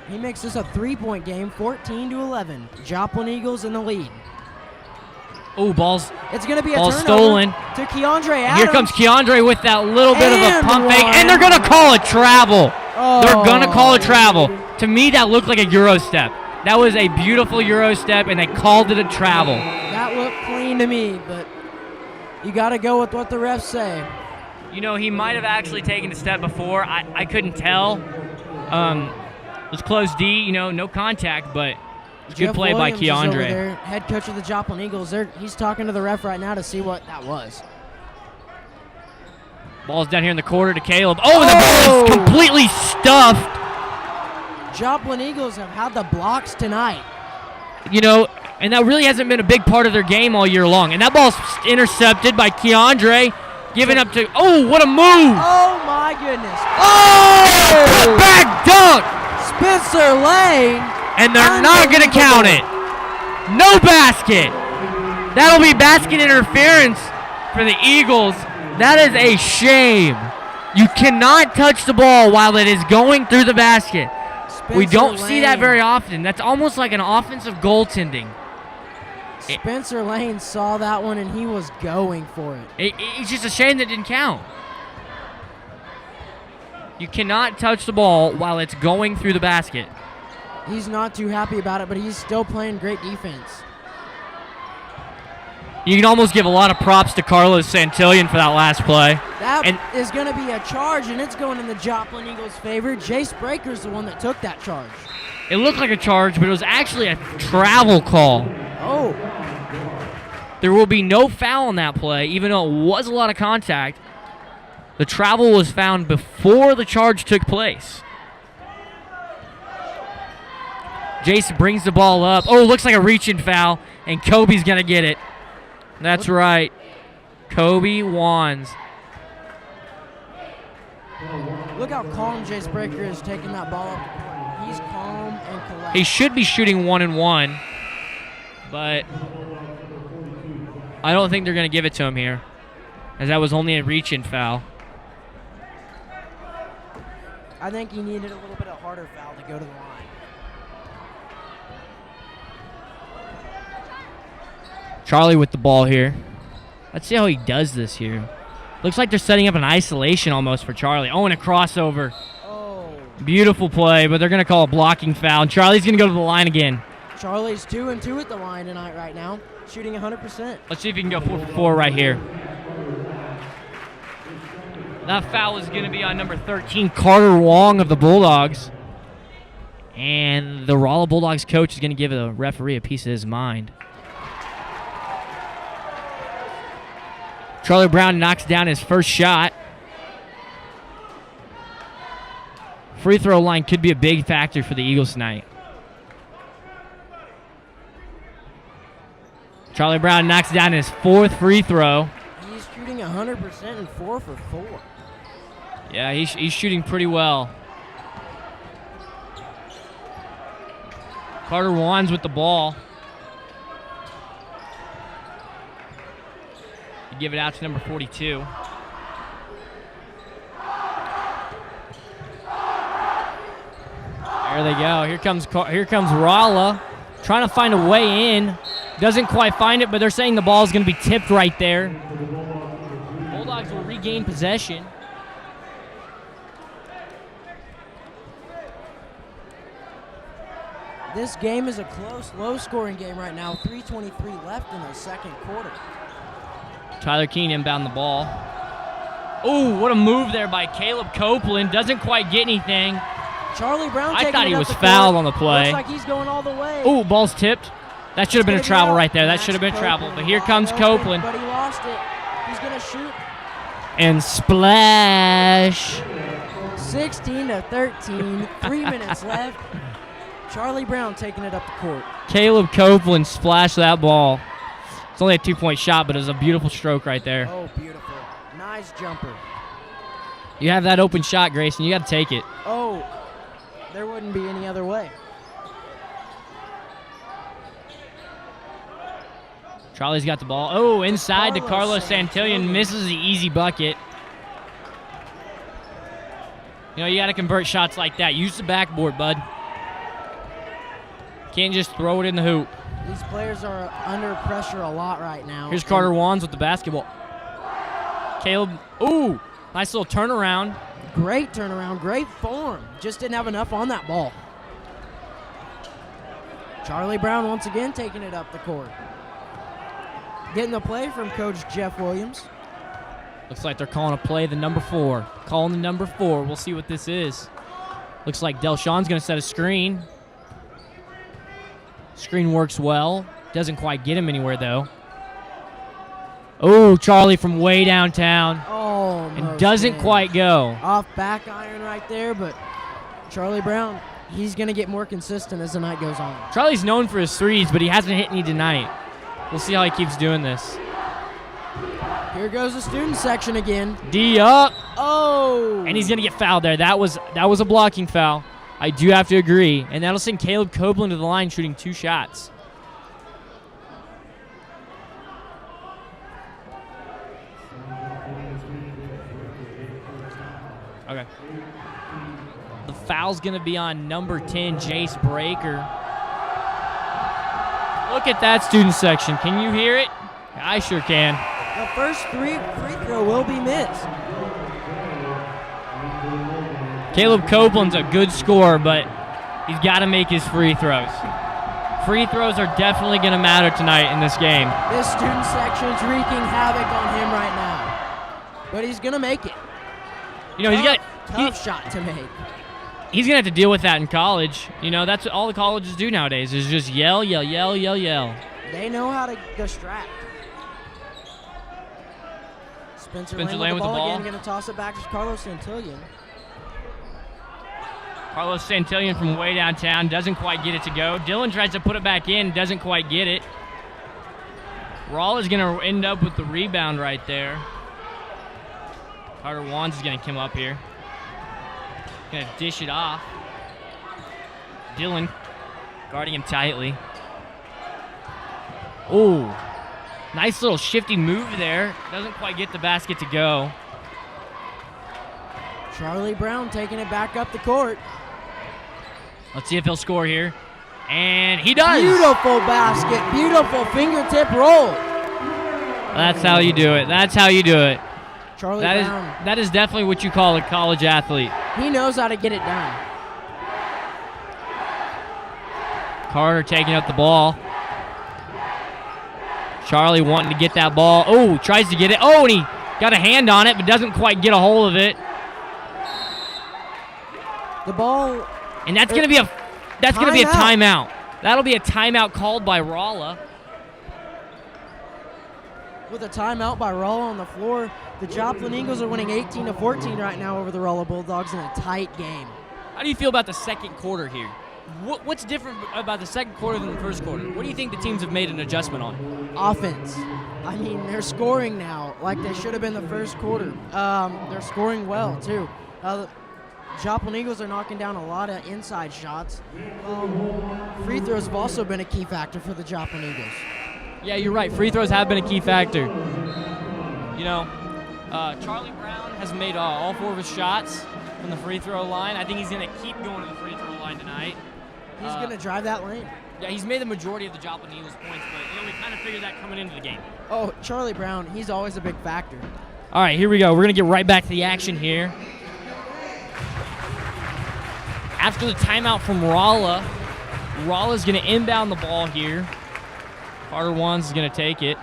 He makes this a 3-point game, 14-11. Joplin Eagles in the lead. Oh, ball's It's going to be a ball's turnover stolen. to Keandre Adams. Here comes Keandre with that little bit of a And pump fake, one. and they're going to call it travel. Oh. They're going to call it travel. To me, that looked like a Euro step. That was a beautiful Euro step, and they called it a travel. That looked clean to me, but you got to go with what the refs say. You know, he might have actually taken a step before. I couldn't tell. It was close D, you know, no contact, but good play by Williams is over Keandre. there, head coach of the Joplin Eagles. He's talking to the ref right now to see what that was. Ball's down here in the corner to Caleb. Oh, the ball is completely stuffed. Joplin Eagles have had the blocks tonight. You know, and that really hasn't been a big part of their game all year long. And that ball's intercepted by Keandre, giving up to, oh, what a move. Oh, my goodness. Oh, back dunk. Spencer Lane. And they're not going to count it. No basket. That'll be basket interference for the Eagles. That is a shame. You cannot touch the ball while it is going through the basket. We don't see that very often. That's almost like an offensive goaltending. Spencer Lane saw that one, and he was going for it. It's just a shame that didn't count. You cannot touch the ball while it's going through the basket. He's not too happy about it, but he's still playing great defense. You can almost give a lot of props to Carlos Santillan for that last play. That is going to be a charge, and it's going in the Joplin Eagles' favor. Jace Breaker's the one that took that charge. It looked like a charge, but it was actually a travel call. Oh. There will be no foul on that play, even though it was a lot of contact. The travel was found before the charge took place. Jace brings the ball up. Oh, looks like a reach-in foul, and Kobe's going to get it. That's right. Kobe Wands. Look how calm Jace Breaker is taking that ball up. He's calm and collected. He should be shooting 1-and-1, but I don't think they're going to give it to him here, as that was only a reach-in foul. I think he needed a little bit of harder foul to go to the line. Charlie with the ball here. Let's see how he does this here. Looks like they're setting up an isolation almost for Charlie. Oh, and a crossover. Oh. Beautiful play, but they're going to call a blocking foul. And Charlie's going to go to the line again. Charlie's 2-2 at the line tonight right now, shooting 100%. Let's see if he can go 4 for 4 right here. That foul is going to be on number 13, Carter Wong of the Bulldogs. And the Rolla Bulldogs coach is going to give the referee a piece of his mind. Charlie Brown knocks down his first shot. Free throw line could be a big factor for the Eagles tonight. Charlie Brown knocks down his 4th free throw. He's shooting 100% and 4 for 4. Yeah, he's shooting pretty well. Carter Wands with the ball. give it out to number 42. There they go. Here comes Rolla, trying to find a way in. Doesn't quite find it, but they're saying the ball is going to be tipped right there. Bulldogs will regain possession. This game is a close, low-scoring game right now. 3:23 left in the second quarter. Tyler Keene inbound the ball. Oh, what a move there by Caleb Copeland. Doesn't quite get anything. Charlie Brown. I thought he was fouled on the play. Looks like he's going all the way. Oh, ball's tipped. That should have been a travel right there. That should have been travel. But here comes Copeland. But he lost it. He's going to shoot. And splash. 16-13. 3 minutes left. Charlie Brown taking it up the court. Caleb Copeland splashed that ball. It's only a 2-point shot, but it was a beautiful stroke right there. Oh, beautiful. Nice jumper. You have that open shot, Grayson. You got to take it. Oh, there wouldn't be any other way. Charlie's got the ball. Oh, inside to Carlos Santillan. Misses the easy bucket. You know, you got to convert shots like that. Use the backboard, bud. Can't just throw it in the hoop. These players are under pressure a lot right now. Here's Carter Wands with the basketball. Caleb, ooh, nice little turnaround. Great turnaround, great form. Just didn't have enough on that ball. Charlie Brown once again taking it up the court. Getting the play from Coach Jeff Williams. Looks like they're calling a play, the number 4. Calling the number 4. We'll see what this is. Looks like Delshawn's going to set a screen. Screen works well. Doesn't quite get him anywhere, though. Oh, Charlie from way downtown. Oh, and doesn't quite go. Off back iron right there, but Charlie Brown, he's going to get more consistent as the night goes on. Charlie's known for his threes, but he hasn't hit any tonight. We'll see how he keeps doing this. Here goes the student section again. D up. Oh. And he's going to get fouled there. That was a blocking foul. I do have to agree. And that'll send Caleb Copeland to the line shooting 2 shots. Okay. The foul's going to be on number 10, Jace Breaker. Look at that student section. Can you hear it? I sure can. The first free throw will be missed. Caleb Copeland's a good scorer, but he's got to make his free throws. Free throws are definitely going to matter tonight in this game. This student section's wreaking havoc on him right now. But he's going to make it. You know, tough shot to make. He's going to have to deal with that in college. You know, that's what all the colleges do nowadays is just yell, yell, yell, yell, yell. They know how to distract. Spencer Lane with the ball. Again, going to toss it back to Carlos Santillan. Carlos Santillan from way downtown doesn't quite get it to go. Dylan tries to put it back in, doesn't quite get it. Rolla is going to end up with the rebound right there. Carter Wands is going to come up here. Going to dish it off. Dylan guarding him tightly. Ooh, nice little shifty move there. Doesn't quite get the basket to go. Charlie Brown taking it back up the court. Let's see if he'll score here. And he does. Beautiful basket. Beautiful fingertip roll. That's how you do it. That's how you do it. Charlie Brown. That is definitely what you call a college athlete. He knows how to get it done. Carter taking up the ball. Charlie wanting to get that ball. Oh, tries to get it. Oh, and he got a hand on it, but doesn't quite get a hold of it. The ball. And that's going to be a timeout. That'll be a timeout called by Rolla. With a timeout by Rolla on the floor, the Joplin Eagles are winning 18-14 right now over the Rolla Bulldogs in a tight game. How do you feel about the second quarter here? What's different about the second quarter than the first quarter? What do you think the teams have made an adjustment on? Offense. I mean, they're scoring now like they should have been the first quarter. They're scoring well, too. Joplin Eagles are knocking down a lot of inside shots. Free throws have also been a key factor for the Joplin Eagles. Yeah, you're right. Free throws have been a key factor. Charlie Brown has made all 4 of his shots from the free throw line. I think he's going to keep going to the free throw line tonight. He's going to drive that lane. Yeah, he's made the majority of the Joplin Eagles points, but we kind of figured that coming into the game. Oh, Charlie Brown, he's always a big factor. All right, here we go. We're going to get right back to the action here. After the timeout from Rolla, Rolla's going to inbound the ball here. Carter Wands is going to take it.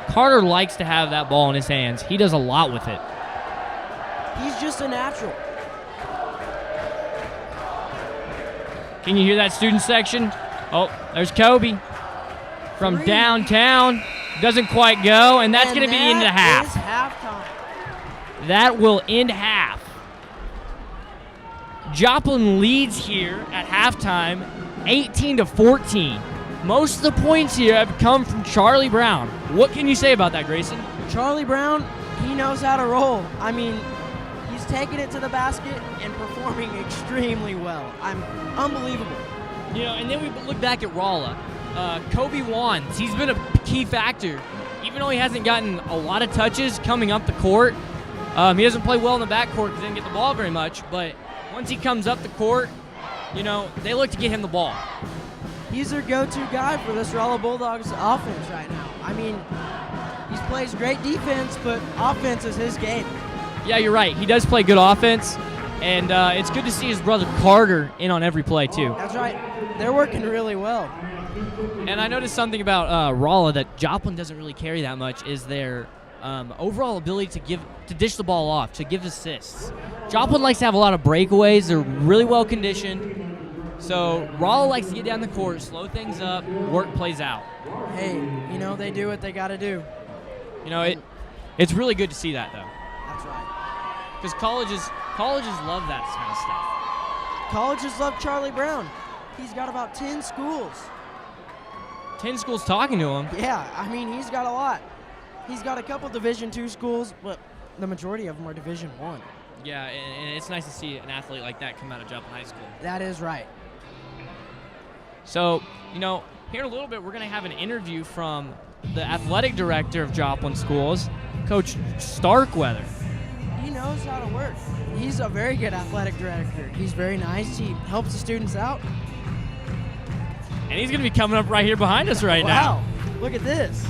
Carter likes to have that ball in his hands. He does a lot with it. He's just a natural. Can you hear that student section? Oh, there's Kobe from downtown. Doesn't quite go, and that's going to be into half. That is halftime. That will end half. Joplin leads here at halftime, 18-14. Most of the points here have come from Charlie Brown. What can you say about that, Grayson? Charlie Brown, he knows how to roll. I mean, he's taking it to the basket and performing extremely well. Unbelievable. And then we look back at Rolla. Kobe Wands, he's been a key factor. Even though he hasn't gotten a lot of touches coming up the court, he doesn't play well in the backcourt because he didn't get the ball very much. But once he comes up the court, they look to get him the ball. He's their go-to guy for this Rolla Bulldogs offense right now. I mean, he plays great defense, but offense is his game. Yeah, you're right. He does play good offense, and it's good to see his brother Carter in on every play, too. That's right. They're working really well. And I noticed something about Rolla that Joplin doesn't really carry that much is their overall ability to dish the ball off, to give assists. Joplin likes to have a lot of breakaways. They're really well conditioned. So Rolla likes to get down the court, slow things up, work plays out. Hey, they do what they got to do. It's really good to see that, though. That's right. Because colleges love that kind of stuff. Colleges love Charlie Brown. He's got about 10 schools. 10 schools talking to him. Yeah, I mean, he's got a lot. He's got a couple Division II schools, but the majority of them are Division I. Yeah, and it's nice to see an athlete like that come out of Joplin High School. That is right. So, here in a little bit, we're going to have an interview from the athletic director of Joplin Schools, Coach Starkweather. He knows how to work. He's a very good athletic director. He's very nice. He helps the students out. And he's going to be coming up right here behind us now. Wow, look at this.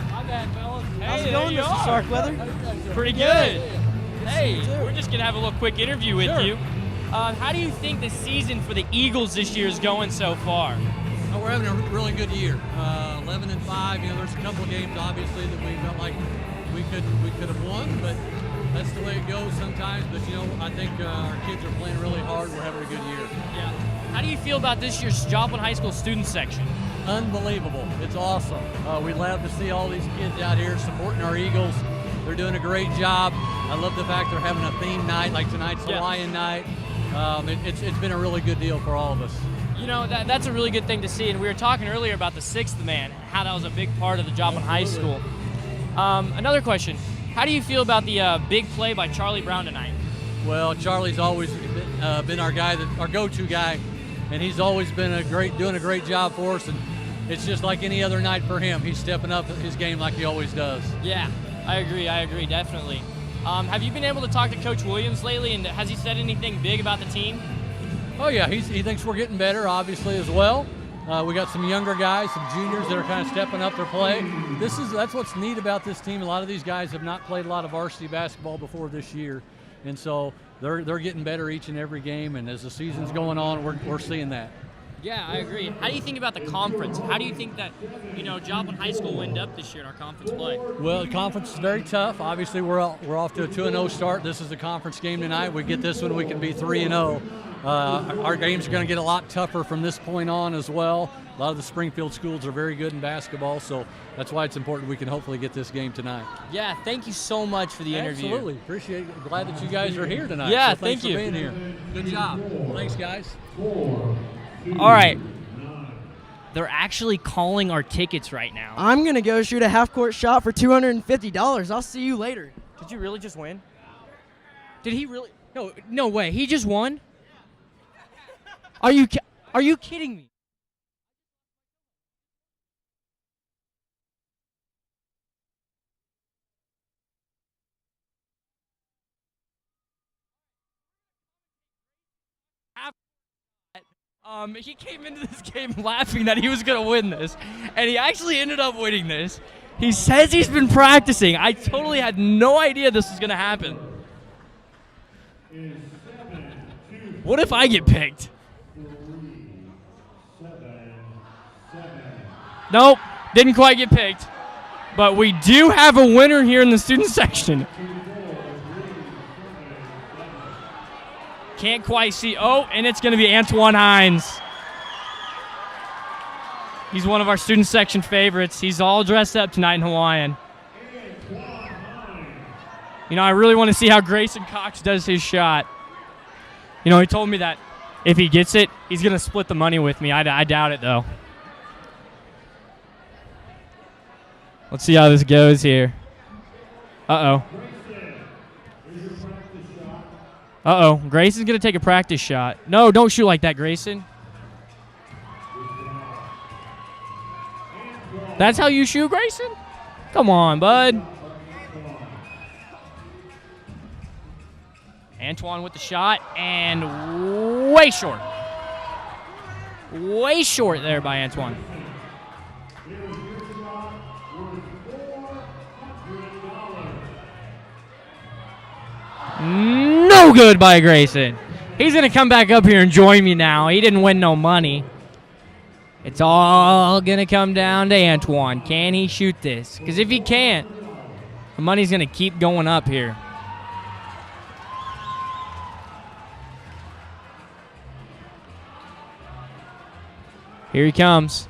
My bad, fellas. How's it going, Mr. Starkweather? Pretty good. Hey, we're just going to have a little quick interview with you. How do you think the season for the Eagles this year is going so far? We're having a really good year. 11-5. There's a couple of games obviously that we felt like we could have won, but that's the way it goes sometimes. But I think our kids are playing really hard. We're having a good year. Yeah. How do you feel about this year's Joplin High School student section? Unbelievable. It's awesome. We love to see all these kids out here supporting our Eagles. They're doing a great job. I love the fact they're having a theme night, like tonight's the Lion Night. It's been a really good deal for all of us. That's a really good thing to see. And we were talking earlier about the sixth man, how that was a big part of the Joplin High School. Another question. How do you feel about the big play by Charlie Brown tonight? Well, Charlie's always been our guy, our go-to guy, and he's always been doing a great job for us. And it's just like any other night for him. He's stepping up his game like he always does. Yeah, I agree, definitely. Have you been able to talk to Coach Williams lately, and has he said anything big about the team? Oh yeah, he thinks we're getting better, obviously, as well. We got some younger guys, some juniors that are kind of stepping up their play. That's what's neat about this team. A lot of these guys have not played a lot of varsity basketball before this year, and so they're getting better each and every game. And as the season's going on, we're seeing that. Yeah, I agree. How do you think about the conference? How do you think that Joplin High School will end up this year in our conference play? Well, the conference is very tough. Obviously, we're off to a 2-0 start. This is the conference game tonight. We get this one, we can be 3-0. Our games are going to get a lot tougher from this point on as well. A lot of the Springfield schools are very good in basketball, so that's why it's important we can hopefully get this game tonight. Yeah, thank you so much for the interview. Absolutely. Appreciate it. Glad that you guys are here tonight. Yeah, so thanks thank you. for being here. Good job. Thanks, guys. All right. They're actually calling our tickets right now. I'm going to go shoot a half-court shot for $250. I'll see you later. Did you really just win? Did he really? No way. He just won? Are you kidding me? He came into this game laughing that he was going to win this, and he actually ended up winning this. He says he's been practicing. I totally had no idea this was going to happen. What if I get picked? Nope, didn't quite get picked. But we do have a winner here in the student section. Can't quite see. Oh, and it's going to be Antoine Hines. He's one of our student section favorites. He's all dressed up tonight in Hawaiian. You know, I really want to see how Grayson Cox does his shot. You know, he told me that if he gets it, he's going to split the money with me. I doubt it, though. Let's see how this goes here. Uh-oh. Uh-oh. Grayson's going to take a practice shot. No, don't shoot like that, Grayson. That's how you shoot, Grayson? Come on, bud. Antoine with the shot, and way short. Way short there by Antoine. No good by Grayson. He's going to come back up here and join me now. He didn't win no money. It's all going to come down to Antoine. Can he shoot this? Because if he can't, the money's going to keep going up here. Here he comes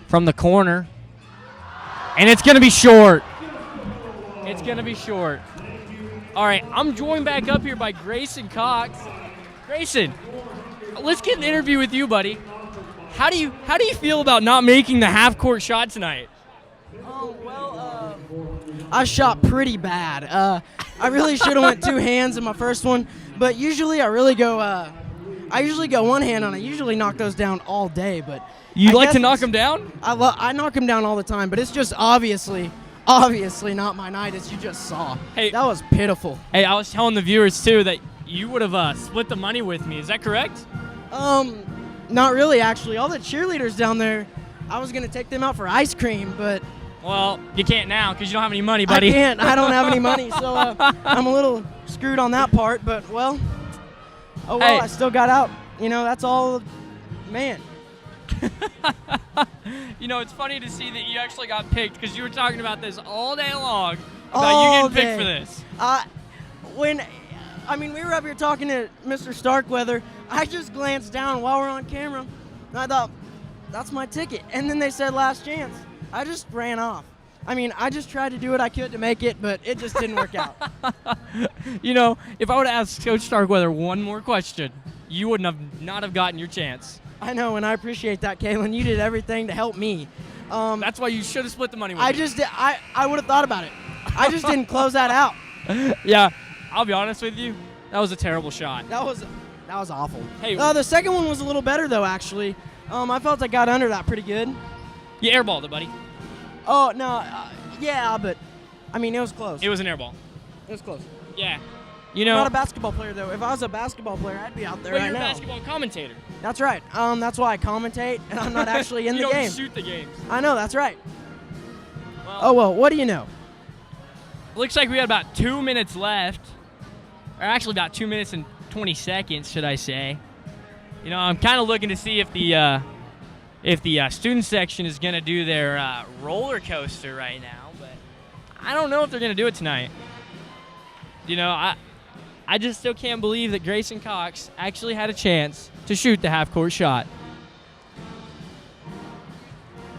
from the corner. And it's going to be short. It's going to be short. All right, I'm joined back up here by Grayson Cox. Grayson, let's get an interview with you, buddy. How do you feel about not making the half-court shot tonight? Oh, well, I shot pretty bad. I really should have went two hands in my first one, but usually I usually go one hand on it. I usually knock those down all day, but you like to knock them down? I knock them down all the time, but it's just obviously not my night, as you just saw. Hey, that was pitiful. Hey, I was telling the viewers too that you would have split the money with me. Is that correct? Not really, actually. All the cheerleaders down there, I was gonna take them out for ice cream, but well, you can't now because you don't have any money, buddy. I can't. I don't have any money, so I'm a little screwed on that part. But well, oh well, hey. I still got out. You know, that's all. Man. You know, it's funny to see that you actually got picked because you were talking about this all day long about you getting picked for this. We were up here talking to Mr. Starkweather. I just glanced down while we're on camera, and I thought, that's my ticket. And then they said last chance. I just ran off. I just tried to do what I could to make it, but it just didn't work out. You know, if I would have asked Coach Starkweather one more question, you would not have gotten your chance. I know, and I appreciate that, Kaylin. You did everything to help me. That's why you should have split the money with me. I would have thought about it. I just didn't close that out. Yeah, I'll be honest with you. That was a terrible shot. That was awful. Hey, the second one was a little better, though, actually. I felt I got under that pretty good. You airballed it, buddy. Oh, no. Yeah, but, it was close. It was an airball. It was close. Yeah. You know, I'm not a basketball player, though. If I was a basketball player, I'd be out there right now. But you're a basketball commentator. That's right. That's why I commentate, and I'm not actually in the game. You don't shoot the games. I know, that's right. Well, what do you know? Looks like we got about 2 minutes left. Or actually about 2 minutes and 20 seconds, should I say. You know, I'm kind of looking to see if the student section is going to do their roller coaster right now, but I don't know if they're going to do it tonight. You know, I just still can't believe that Grayson Cox actually had a chance to shoot the half-court shot.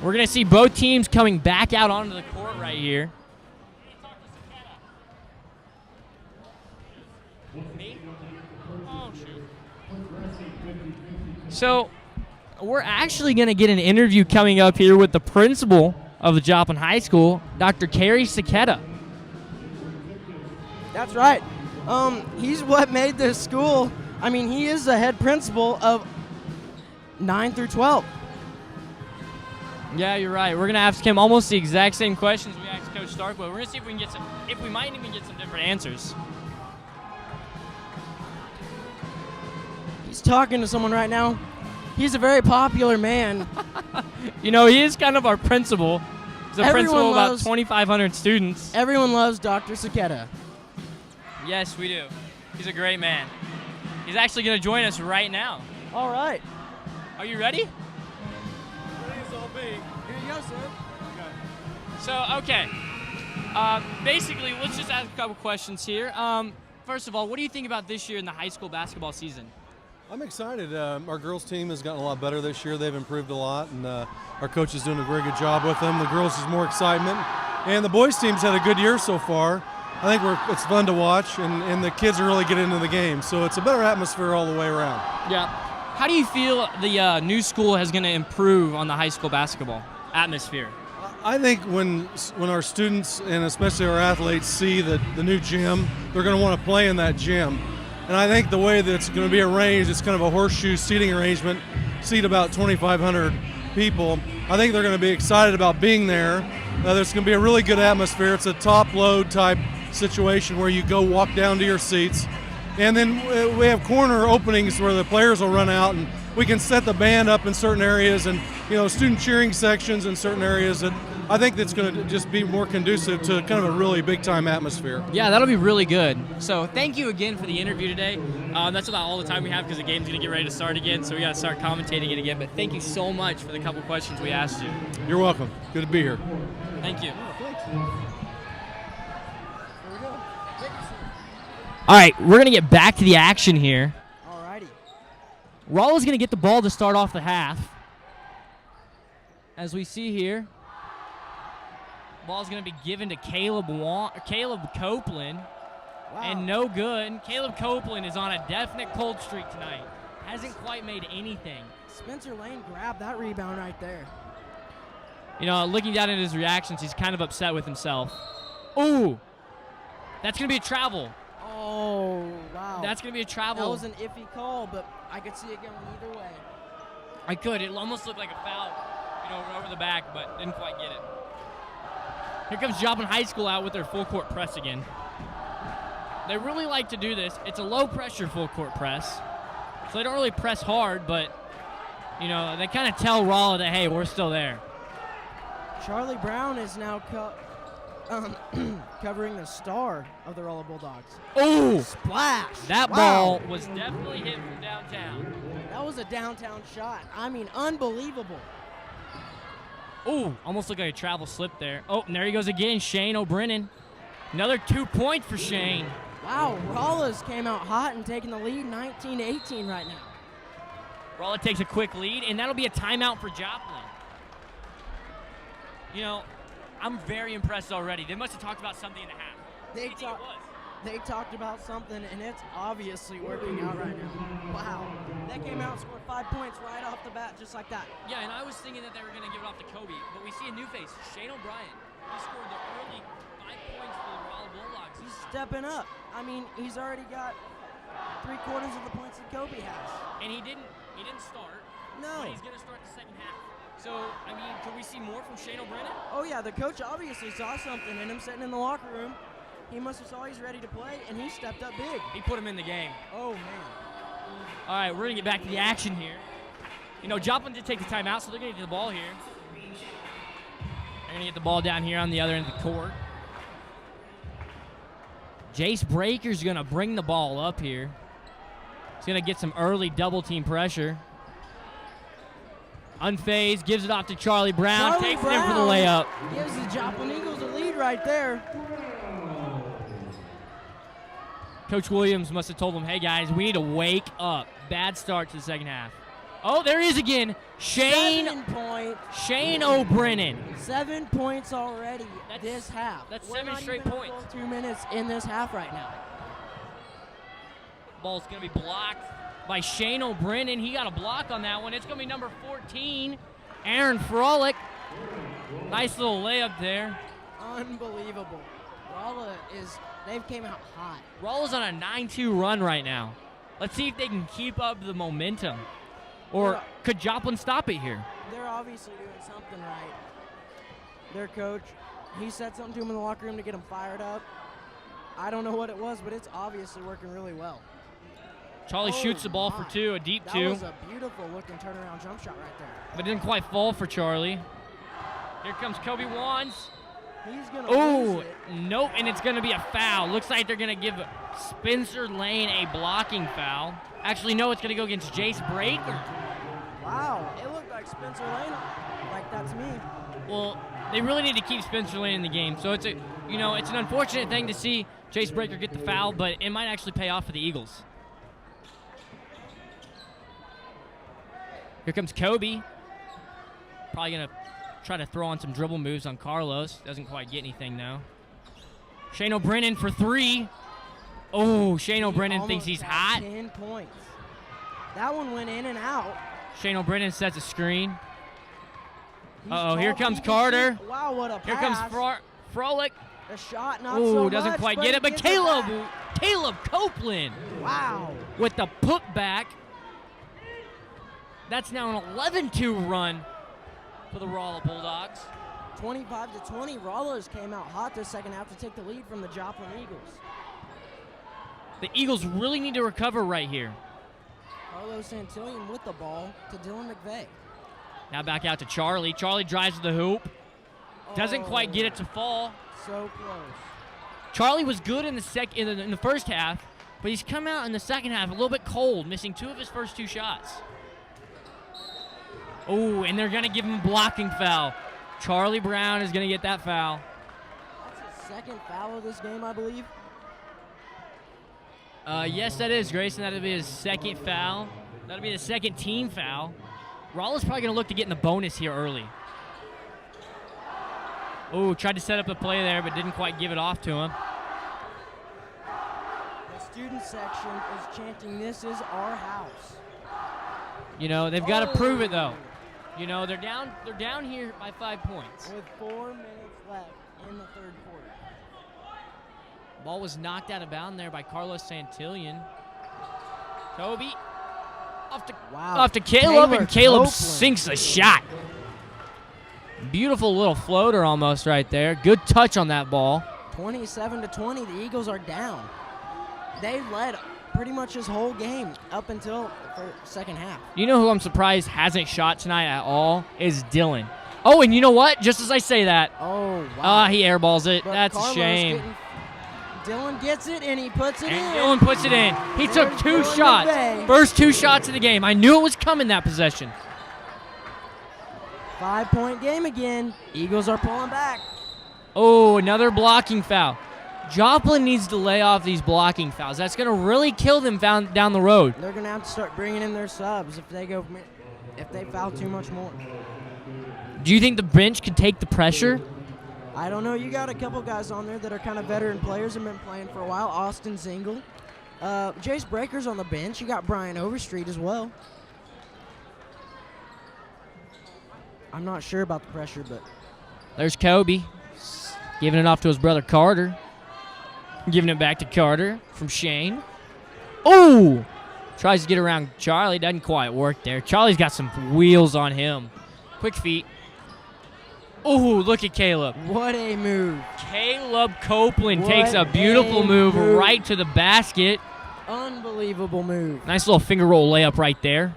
We're going to see both teams coming back out onto the court right here. Me? Oh, shoot. So, we're actually going to get an interview coming up here with the principal of the Joplin High School, Dr. Carrie Saketa. That's right. He's what made this school. He is the head principal of 9 through 12. Yeah, you're right. We're gonna ask him almost the exact same questions we asked Coach Starkweather. We're gonna see if we can get if we might even get some different answers. is talking to someone right now. He's a very popular man. You know, he is kind of our principal. He's a principal of about loves- 2,500 students. Everyone loves Dr. Saketa. Yes, we do. He's a great man. He's actually going to join us right now. All right. Are you ready? Ready as I'll be. Here you go, sir. So, okay. Basically, let's just ask a couple questions here. First of all, what do you think about this year in the high school basketball season? I'm excited. Our girls team has gotten a lot better this year. They've improved a lot, and our coach is doing a very good job with them. The girls is more excitement, and the boys team's had a good year so far. I think it's fun to watch, and the kids are really getting into the game. So it's a better atmosphere all the way around. Yeah. How do you feel the new school is going to improve on the high school basketball atmosphere? I think when our students and especially our athletes see the new gym, they're going to want to play in that gym. And I think the way that it's going to be arranged, it's kind of a horseshoe seating arrangement, seat about 2,500 people. I think they're going to be excited about being there. There's going to be a really good atmosphere. It's a top load type situation where you go walk down to your seats. And then we have corner openings where the players will run out, and we can set the band up in certain areas and, student cheering sections in certain areas. That I think that's going to just be more conducive to kind of a really big-time atmosphere. Yeah, that'll be really good. So thank you again for the interview today. That's about all the time we have because the game's going to get ready to start again, so we got to start commentating it again. But thank you so much for the couple questions we asked you. You're welcome. Good to be here. Thank you. Thanks. All right, we're going to get back to the action here. All righty. Rolla's going to get the ball to start off the half. As we see here, ball's going to be given to Caleb Copeland. Wow. And no good. Caleb Copeland is on a definite cold streak tonight. Hasn't quite made anything. Spencer Lane grabbed that rebound right there. Looking down at his reactions, he's kind of upset with himself. Ooh, that's going to be a travel. Oh, wow. That's going to be a travel. That was an iffy call, but I could see it going either way. I could. It almost looked like a foul, over the back, but didn't quite get it. Here comes Joplin High School out with their full court press again. They really like to do this. It's a low pressure full court press. So they don't really press hard, but, they kind of tell Rolla that, hey, we're still there. Charlie Brown is now covering the star of the Rolla Bulldogs. Oh! Splash! That Wow. ball was definitely hit from downtown. That was a downtown shot. I mean, unbelievable. Ooh, almost looked like a travel slip there. Oh, and there he goes again, Shane O'Brennan. Another 2 points for Shane. Wow, Rolla's came out hot and taking the lead 19-18 right now. Rolla takes a quick lead, and that'll be a timeout for Joplin. I'm very impressed already. They must have talked about something in the half. They talked about something, and it's obviously working out right now. Wow. They came out and scored 5 points right off the bat, just like that. Yeah, and I was thinking that they were going to give it off to Kobe, but we see a new face, Shane O'Brien. He scored the early 5 points for the Rolla Bulldogs. He's stepping up. I mean, he's already got 3/4 of the points that Kobe has. And he didn't start. No. But he's going to start the second half. So, could we see more from Shane O'Brien? Oh, yeah, the coach obviously saw something in him sitting in the locker room. He must have saw he's ready to play, and he stepped up big. He put him in the game. Oh, man. All right, we're going to get back to the action here. Joplin did take the timeout, so they're going to get the ball here. They're going to get the ball down here on the other end of the court. Jace Breaker's going to bring the ball up here. He's going to get some early double-team pressure. Unfazed, gives it off to Charlie Brown. Takes it in for the layup. Gives the Joplin Eagles a lead right there. Coach Williams must have told them, hey, guys, we need to wake up. Bad start to the second half. Oh, there he is again. 7 points. Shane O'Brennan. 7 points already this half. That's We're 7 not straight even points. full 2 minutes in this half right now. Ball's going to be blocked by Shane O'Brennan. He got a block on that one. It's going to be number 14, Aaron Frolick. Nice little layup there. Unbelievable. Rolla they've came out hot. Rolla's on a 9-2 run right now. Let's see if they can keep up the momentum. Or could Joplin stop it here? They're obviously doing something right. Their coach, he said something to him in the locker room to get him fired up. I don't know what it was, but it's obviously working really well. Charlie shoots the ball for two, a deep two. That was a beautiful looking turnaround jump shot right there. But didn't quite fall for Charlie. Here comes Kobe Wands. He's going to lose it. Nope, and it's going to be a foul. Looks like they're going to give Spencer Lane a blocking foul. Actually, no, it's going to go against Jace Breaker. Wow, it looked like Spencer Lane like that to me. Well, they really need to keep Spencer Lane in the game. So it's an unfortunate thing to see Jace Breaker get the foul, but it might actually pay off for the Eagles. Here comes Kobe. Probably going to try to throw on some dribble moves on Carlos. Doesn't quite get anything, though. Shane O'Brien for three. Oh, Shane O'Brien thinks he's hot. 10 points. That one went in and out. Shane O'Brien sets a screen. Uh-oh, here comes Carter. Wow, what a pass. Here comes Frolic. The shot, not so much. Doesn't quite get it, but Caleb Copeland. Wow. With the putback. That's now an 11-2 run for the Rolla Bulldogs. 25-20. Rollers came out hot this second half to take the lead from the Joplin Eagles. The Eagles really need to recover right here. Carlos Santillan with the ball to Dylan McVeigh. Now back out to Charlie. Charlie drives to the hoop. Doesn't quite get it to fall. So close. Charlie was good in the first half, but he's come out in the second half a little bit cold, missing two of his first two shots. Oh, and they're going to give him a blocking foul. Charlie Brown is going to get that foul. That's his second foul of this game, I believe. Yes, that is, Grayson. That'll be his second foul. That'll be the second team foul. Rolla's probably going to look to get in the bonus here early. Oh, tried to set up a play there, but didn't quite give it off to him. The student section is chanting, "This is our house." You know, they've got to prove it, though. You know, they're down here by 5 points. With 4 minutes left in the third quarter. Ball was knocked out of bounds there by Carlos Santillan. Kobe off to Caleb, and Caleb sinks a shot. Beautiful little floater almost right there. Good touch on that ball. 27-20, the Eagles are down. They led pretty much his whole game up until the second half. You know who I'm surprised hasn't shot tonight at all is Dylan. Oh, and you know what? Just as I say that, he airballs it. But That's Carlos a shame. Dylan gets it, and he puts it in. Dylan puts it in. He took two Dylan shots. McVeigh. First two shots of the game. I knew it was coming, that possession. 5-point game again. Eagles are pulling back. Oh, another blocking foul. Joplin needs to lay off these blocking fouls. That's going to really kill them down the road. They're going to have to start bringing in their subs if they foul too much more. Do you think the bench can take the pressure? I don't know. You got a couple guys on there that are kind of veteran players and been playing for a while. Austin Zingle. Jace Breaker's on the bench. You got Brian Overstreet as well. I'm not sure about the pressure, but... There's Kobe giving it off to his brother Carter. Giving it back to Carter from Shane. Oh! Tries to get around Charlie. Doesn't quite work there. Charlie's got some wheels on him. Quick feet. Oh, look at Caleb. What a move. Caleb Copeland takes a beautiful move right to the basket. Unbelievable move. Nice little finger roll layup right there.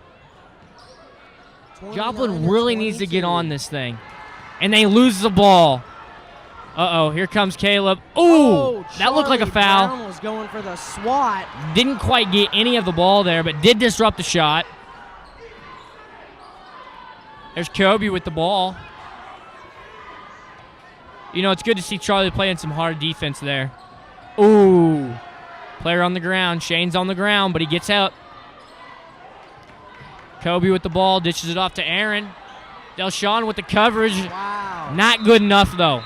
Joplin really needs to get on this thing. And they lose the ball. Uh-oh, here comes Caleb. Ooh, that looked like a foul. Brown was going for the swat. Didn't quite get any of the ball there, but did disrupt the shot. There's Kobe with the ball. You know, it's good to see Charlie playing some hard defense there. Ooh. Player on the ground. Shane's on the ground, but he gets out. Kobe with the ball, dishes it off to Aaron. Delshawn with the coverage. Wow. Not good enough, though.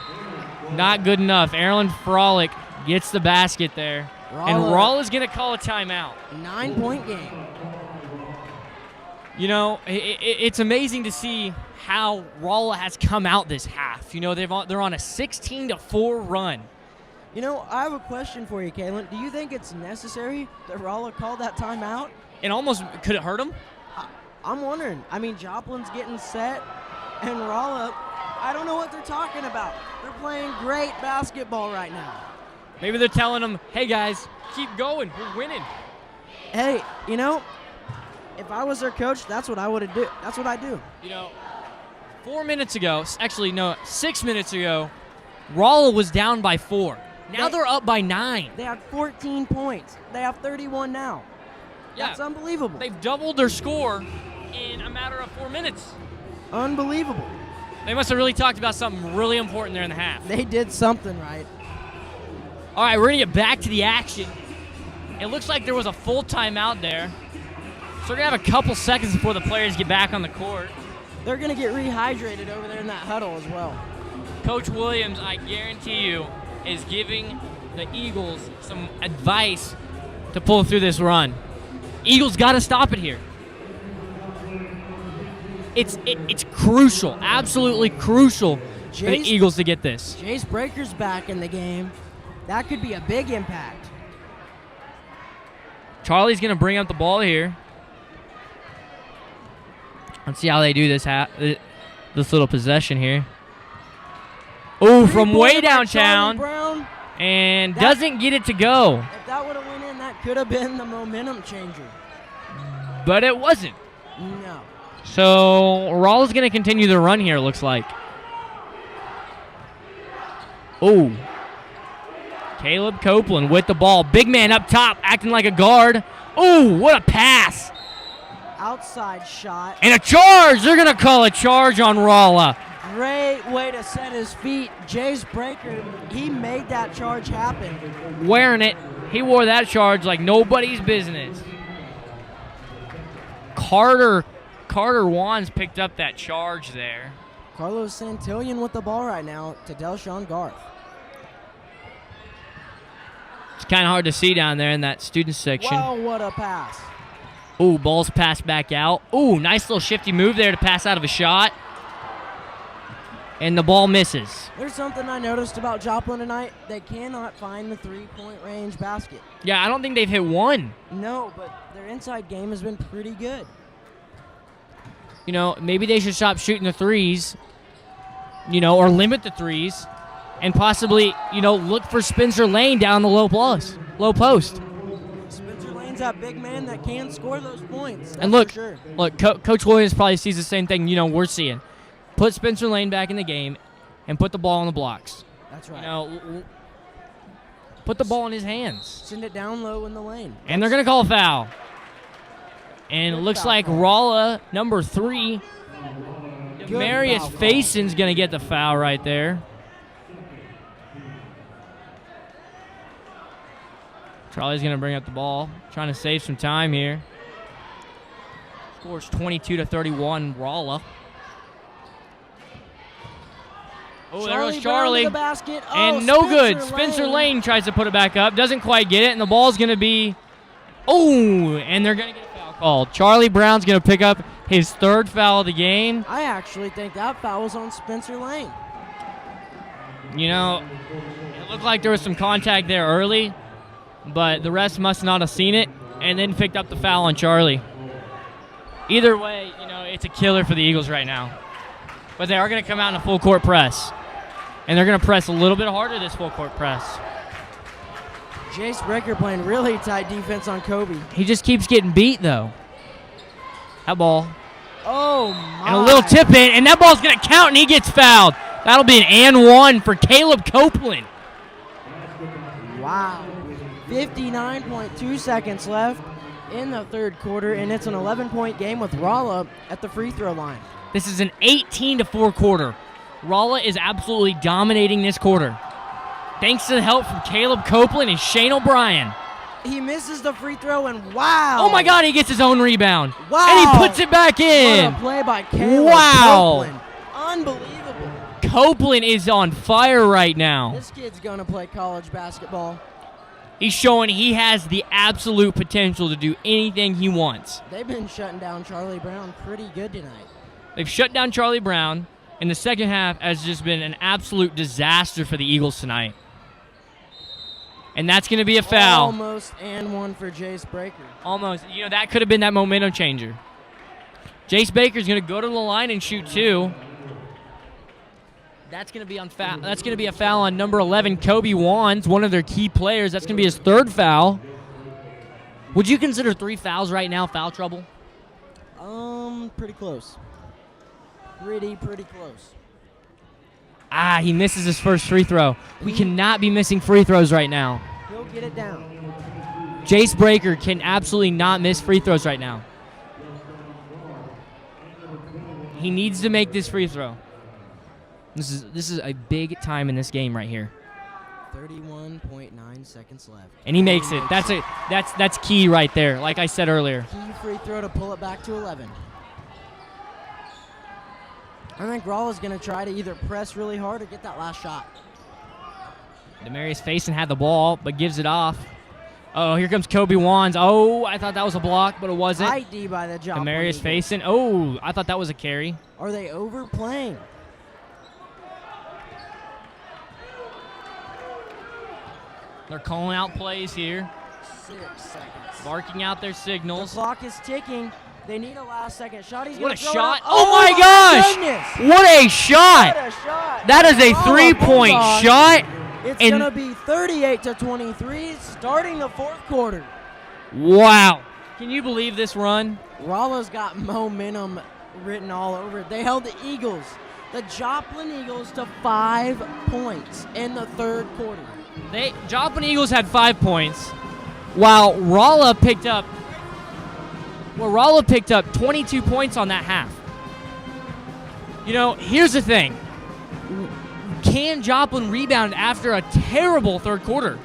Not good enough. Aaron Frolic gets the basket there. And Rolla's going to call a timeout. 9-point game. You know, it's amazing to see how Rolla has come out this half. You know, they're on a 16-4 run. You know, I have a question for you, Kalen. Do you think it's necessary that Rolla called that timeout? It almost could it hurt him? I'm wondering. I mean, Joplin's getting set, and Rolla, I don't know what they're talking about. They're playing great basketball right now. Maybe they're telling them, hey, guys, keep going. We're winning. Hey, if I was their coach, that's what I would do. That's what I do. 4 minutes ago, actually no, 6 minutes ago, Rolla was down by 4. Now they're up by 9. They had 14 points. They have 31 now. Yeah. That's unbelievable. They've doubled their score in a matter of 4 minutes. Unbelievable. They must have really talked about something really important there in the half. They did something right. All right, we're going to get back to the action. It looks like there was a full timeout there. So we're going to have a couple seconds before the players get back on the court. They're going to get rehydrated over there in that huddle as well. Coach Williams, I guarantee you, is giving the Eagles some advice to pull through this run. Eagles got to stop it here. It's crucial, absolutely crucial for the Eagles to get this. Jace Breaker's back in the game. That could be a big impact. Charlie's going to bring up the ball here. Let's see how they do this little possession here. Oh, from way downtown. And doesn't get it to go. If that would have went in, that could have been the momentum changer. But it wasn't. No. So Rolla's going to continue the run here, it looks like. Oh. Caleb Copeland with the ball. Big man up top, acting like a guard. Oh, what a pass. Outside shot. And a charge. They're going to call a charge on Rolla. Great way to set his feet. Jace Breaker, he made that charge happen. Wearing it. He wore that charge like nobody's business. Carter Wands picked up that charge there. Carlos Santillan with the ball right now to Delshawn Garth. It's kind of hard to see down there in that student section. Wow, what a pass. Ooh, ball's passed back out. Ooh, nice little shifty move there to pass out of a shot. And the ball misses. There's something I noticed about Joplin tonight. They cannot find the three-point range basket. Yeah, I don't think they've hit one. No, but their inside game has been pretty good. Maybe they should stop shooting the threes, or limit the threes, and possibly, look for Spencer Lane down the low post. Spencer Lane's that big man that can score those points. And look, for sure. Coach Williams probably sees the same thing, we're seeing. Put Spencer Lane back in the game and put the ball on the blocks. That's right. Put the ball in his hands. Send it down low in the lane. And they're going to call a foul. And it looks like Rolla, number 3, Marius Faison's going to get the foul right there. Charlie's going to bring up the ball, trying to save some time here. Scores 22-31, Rolla. Oh, there goes Charlie. The basket. And no good. Spencer Lane tries to put it back up. Doesn't quite get it, and the ball's going to be... Oh, and they're going to get a foul called. Charlie Brown's going to pick up his 3rd foul of the game. I actually think that foul was on Spencer Lane. It looked like there was some contact there early, but the rest must not have seen it, and then picked up the foul on Charlie. Either way, it's a killer for the Eagles right now. But they are going to come out in a full court press. And they're going to press a little bit harder this full court press. Jace Breaker playing really tight defense on Kobe. He just keeps getting beat, though. That ball. Oh, my. And a little tip in, and that ball's going to count, and he gets fouled. That'll be an and one for Caleb Copeland. Wow. 59.2 seconds left in the 3rd quarter, and it's an 11-point game with Rolla at the free throw line. This is an 18-4 quarter. Rolla is absolutely dominating this quarter. Thanks to the help from Caleb Copeland and Shane O'Brien. He misses the free throw, and wow. Oh, my God, he gets his own rebound. Wow. And he puts it back in. What a play by Caleb Copeland. Unbelievable. Copeland is on fire right now. This kid's going to play college basketball. He's showing he has the absolute potential to do anything he wants. They've been shutting down Charlie Brown pretty good tonight. They've shut down Charlie Brown, and the second half has just been an absolute disaster for the Eagles tonight. And that's going to be a foul. Almost and one for Jace Breaker. Almost. That could have been that momentum changer. Jace Baker's going to go to the line and shoot 2. That's going to be That's going to be a foul on number 11, Kobe Wands, one of their key players. That's going to be his 3rd foul. Would you consider 3 fouls right now foul trouble? Pretty close. Pretty close. Ah, he misses his first free throw. We cannot be missing free throws right now. He'll get it down. Jace Breaker can absolutely not miss free throws right now. He needs to make this free throw. This is a big time in this game right here. 31.9 seconds left. And he makes it. That's key right there, like I said earlier. Key free throw to pull it back to 11. I think Rolla's going to try to either press really hard or get that last shot. Demarius Faison had the ball, but gives it off. Oh, here comes Kobe Wands. Oh, I thought that was a block, but it wasn't. ID by the Joplin Demarius Eagles. Faison. Oh, I thought that was a carry. Are they overplaying? They're calling out plays here, 6 seconds. barking out their The signals. clock is ticking. They need a last second shot. He's What gonna a throw it shot. up. Oh my gosh. Goodness. What a shot. What a shot. That is a Rolla 3-point Bulldogs. shot. It's And- going to be 38-23 starting the fourth quarter. Wow. Can you believe this run? Rolla's got momentum written all over it. They held the Eagles, the Joplin Eagles, to 5 points in the third quarter. Joplin Eagles had 5 points, while Rolla picked up 22 points on that half. You know, here's the thing. Can Joplin rebound after a terrible third quarter?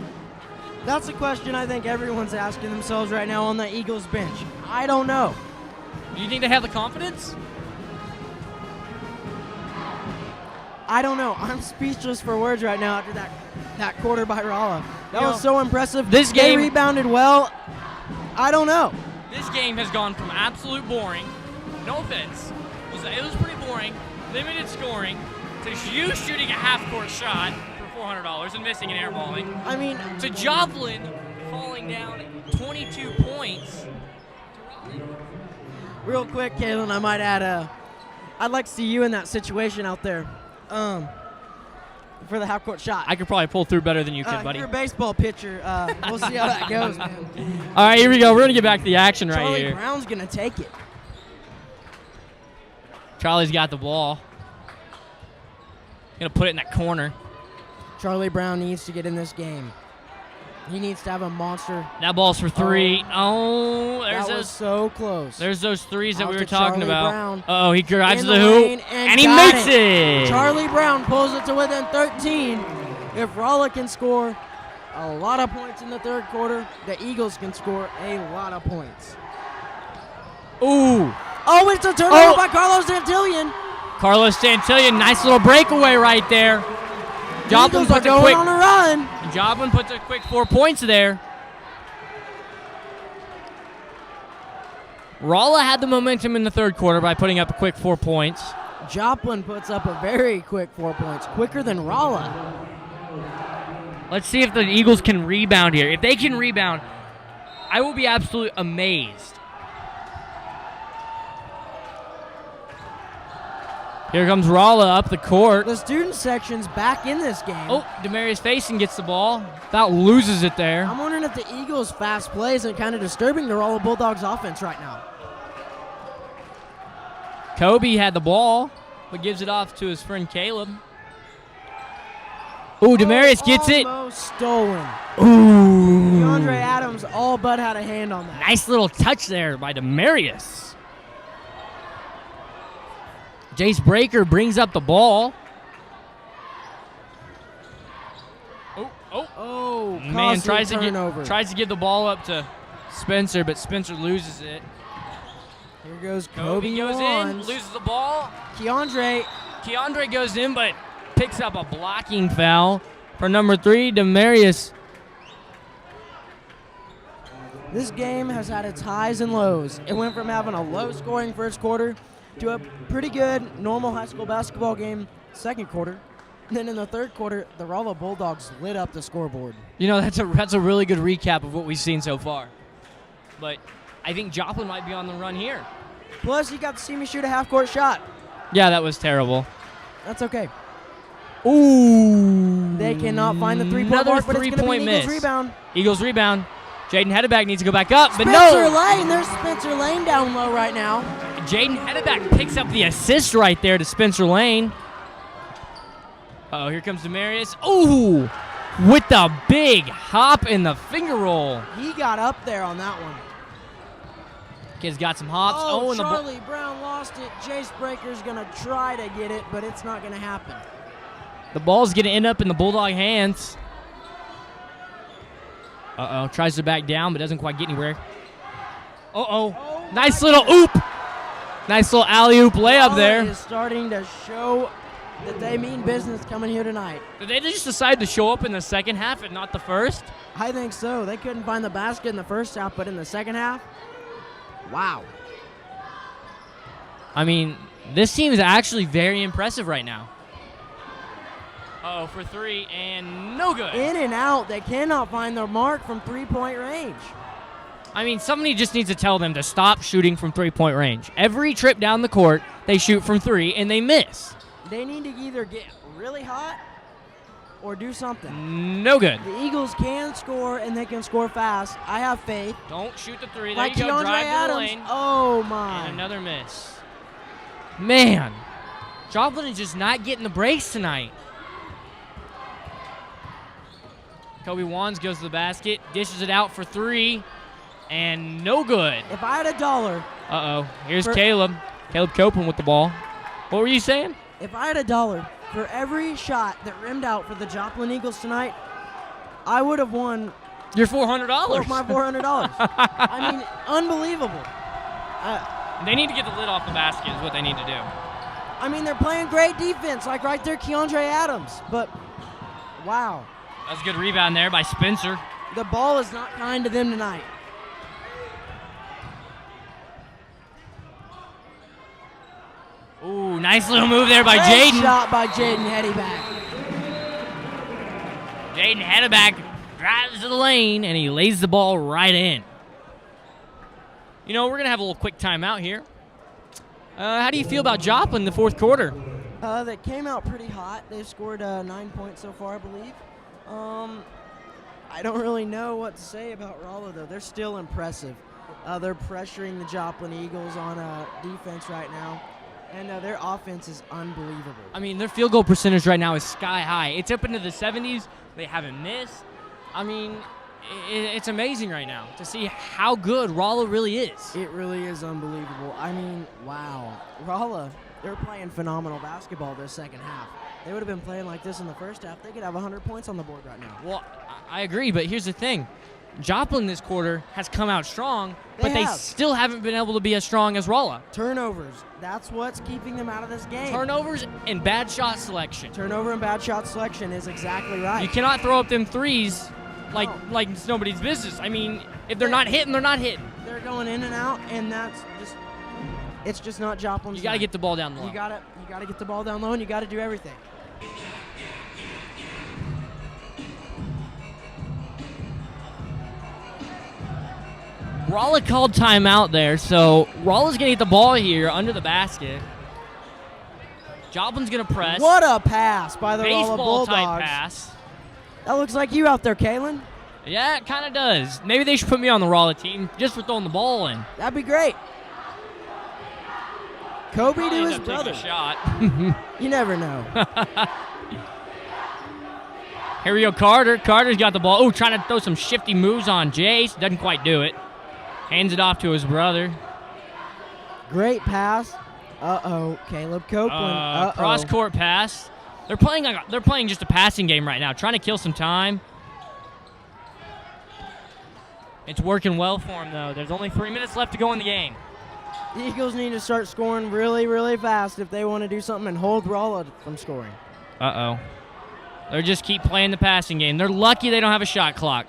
That's a question I think everyone's asking themselves right now on the Eagles bench. I don't know. Do you think they have the confidence? I don't know. I'm speechless for words right now after that quarter by Rolla. That You was know, so impressive. this They game- rebounded well. I don't know. This game has gone from absolute boring, no offense, it was pretty boring, limited scoring, to you shooting a half-court shot for $400 and missing and airballing, I mean, to Joplin falling down 22 points. real quick, Kalen, I might add, I'd like to see you in that situation out there for the half-court shot. I could probably pull through better than you could, buddy. You're a baseball pitcher. We'll see how that goes, man. All right, here we go. We're going to get back to the action right Charlie here. Brown's going to take it. Charlie's got the ball. Going to put it in that corner. Charlie Brown needs to get in this game. He needs to have a monster. That ball's for 3. Oh, there's That was those. so close. There's those threes that Out we to were talking Charlie about. Brown. Uh-oh, he drives In to the the hoop, lane and he got makes it. Charlie Brown pulls it to within 13. If Rolla can score a lot of points in the third quarter, the Eagles can score a lot of points. Ooh. Oh, it's a turnover by Carlos Santillan. Carlos Santillan, nice little breakaway right there. Joplin Eagles are puts a going quick. on a run. Joplin puts a quick 4 points there. Rolla had the momentum in the third quarter by putting up a quick 4 points. Joplin puts up a very quick 4 points, quicker than Rolla. Let's see if the Eagles can rebound here. If they can rebound, I will be absolutely amazed. Here comes Rolla up the court. The student section's back in this game. Oh, Demarius Faison gets the ball. About loses it there. I'm wondering if the Eagles' fast play isn't kind of disturbing the Rolla Bulldogs offense right now. Kobe had the ball, but gives it off to his friend Caleb. Ooh, Demarius gets it. Almost stolen. Ooh. DeAndre Adams all but had a hand on that. Nice little touch there by Demarius. Jace Breaker brings up the ball. Oh, Man, costly tries to give the ball up to Spencer, but Spencer loses it. Here goes Kobe Kobe goes in, Wands. loses the ball. Keandre, goes in, but picks up a blocking foul for number 3, Demarius. this game has had its highs and lows. It went from having a low-scoring first quarter to a pretty good normal high school basketball game second quarter. And then in the third quarter, the Rolla Bulldogs lit up the scoreboard. You know, that's a really good recap of what we've seen so far. But I think Joplin might be on the run here. Plus, you got to see me shoot a half-court shot. Yeah, that was terrible. That's okay. Ooh. They cannot find the three-point Another mark, but it's going to be an three-point Eagles miss. rebound. Eagles rebound. Jaden Hedeback needs to go back up, but Spencer no. Lane, there's Spencer Lane down low right now. Jaden Hedeback picks up the assist right there to Spencer Lane. Uh-oh, here comes Demarius. Ooh, with the big hop and the finger roll. He got up there on that one. Kid's got some hops. Oh, and Charlie Brown lost it. Jace Breaker's going to try to get it, but it's not going to happen. the ball's going to end up in the Bulldog hands. Uh-oh, tries to back down, but doesn't quite get anywhere. Uh-oh, nice little oop. Nice little alley-oop layup Rolla there. is starting to show that they mean business coming here tonight. Did they just decide to show up in the second half and not the first? I think so. They couldn't find the basket in the first half, but in the second half, wow. I mean, this team is actually very impressive right now. Uh-oh, for three, and no good. In and out. They cannot find their mark from three-point range. I mean, somebody just needs to tell them to stop shooting from three-point range. Every trip down the court, they shoot from three, and they miss. They need to either get really hot or do something. No good. The Eagles can score, and they can score fast. I have faith. Don't shoot the three. There Like you go. DeAndre Drive to the Adams. lane. Oh, my. And another miss. Man, Joplin is just not getting the breaks tonight. Kobe Wands goes to the basket, dishes it out for three, and no good. If I had $1, Uh-oh. Here's For- Caleb. Caleb Copeland with the ball. What were you saying? if I had $1 for every shot that rimmed out for the Joplin Eagles tonight, I would have won Your $400. my $400. I mean, unbelievable. They need to get the lid off the basket is what they need to do. I mean, they're playing great defense, like right there, Keandre Adams. But, wow, That was a good rebound there by Spencer. the ball is not kind to them tonight. Ooh, nice little move there by Great Jaden. shot by Jaden Hedeback. Jaden Hedeback drives to the lane, and he lays the ball right in. You know, we're going to have a little quick timeout here. How do you feel about Joplin in the fourth quarter? They came out pretty hot. They've scored 9 points so far, I believe. I don't really know what to say about Rolla, though. They're still impressive. They're pressuring the Joplin Eagles on defense right now, and their offense is unbelievable. I mean, their field goal percentage right now is sky high. It's up into the 70s. They haven't missed. I mean, it's amazing right now to see how good Rolla really is. It really is unbelievable. I mean, wow. Rolla, they're playing phenomenal basketball this second half. They would have been playing like this in the first half. They could have 100 points on the board right now. Well, I agree, but here's the thing. Joplin this quarter has come out strong, but they have. still haven't been able to be as strong as Rolla. Turnovers. That's what's keeping them out of this game. Turnovers and bad shot selection. Turnover and bad shot selection is exactly right. You cannot throw up them threes like it's nobody's business. I mean, if they're not hitting, they're not hitting. They're going in and out, and it's just not Joplin's. You got to get the ball down low. You gotta get the ball down low, and you got to do everything. Rolla called timeout there, so Rolla's going to get the ball here under the basket. Joplin's going to press. What a pass by the Rolla Baseball type Bulldogs. pass. That looks like you out there, Kalen. Yeah, it kind of does. Maybe they should put me on the Rolla team just for throwing the ball in. That'd be great. Kobe Probably to end his up taking brother. a shot. You never know. Here we go, Carter. Carter's got the ball. Oh, trying to throw some shifty moves on Jace. Doesn't quite do it. Hands it off to his brother. Great pass. Uh-oh, Caleb Copeland. Uh-oh. Cross-court pass. They're playing just a passing game right now, trying to kill some time. It's working well for them, though. There's only 3 minutes left to go in the game. The Eagles need to start scoring really, really fast if they want to do something and hold Rolla from scoring. Uh-oh. They just keep playing the passing game. They're lucky they don't have a shot clock.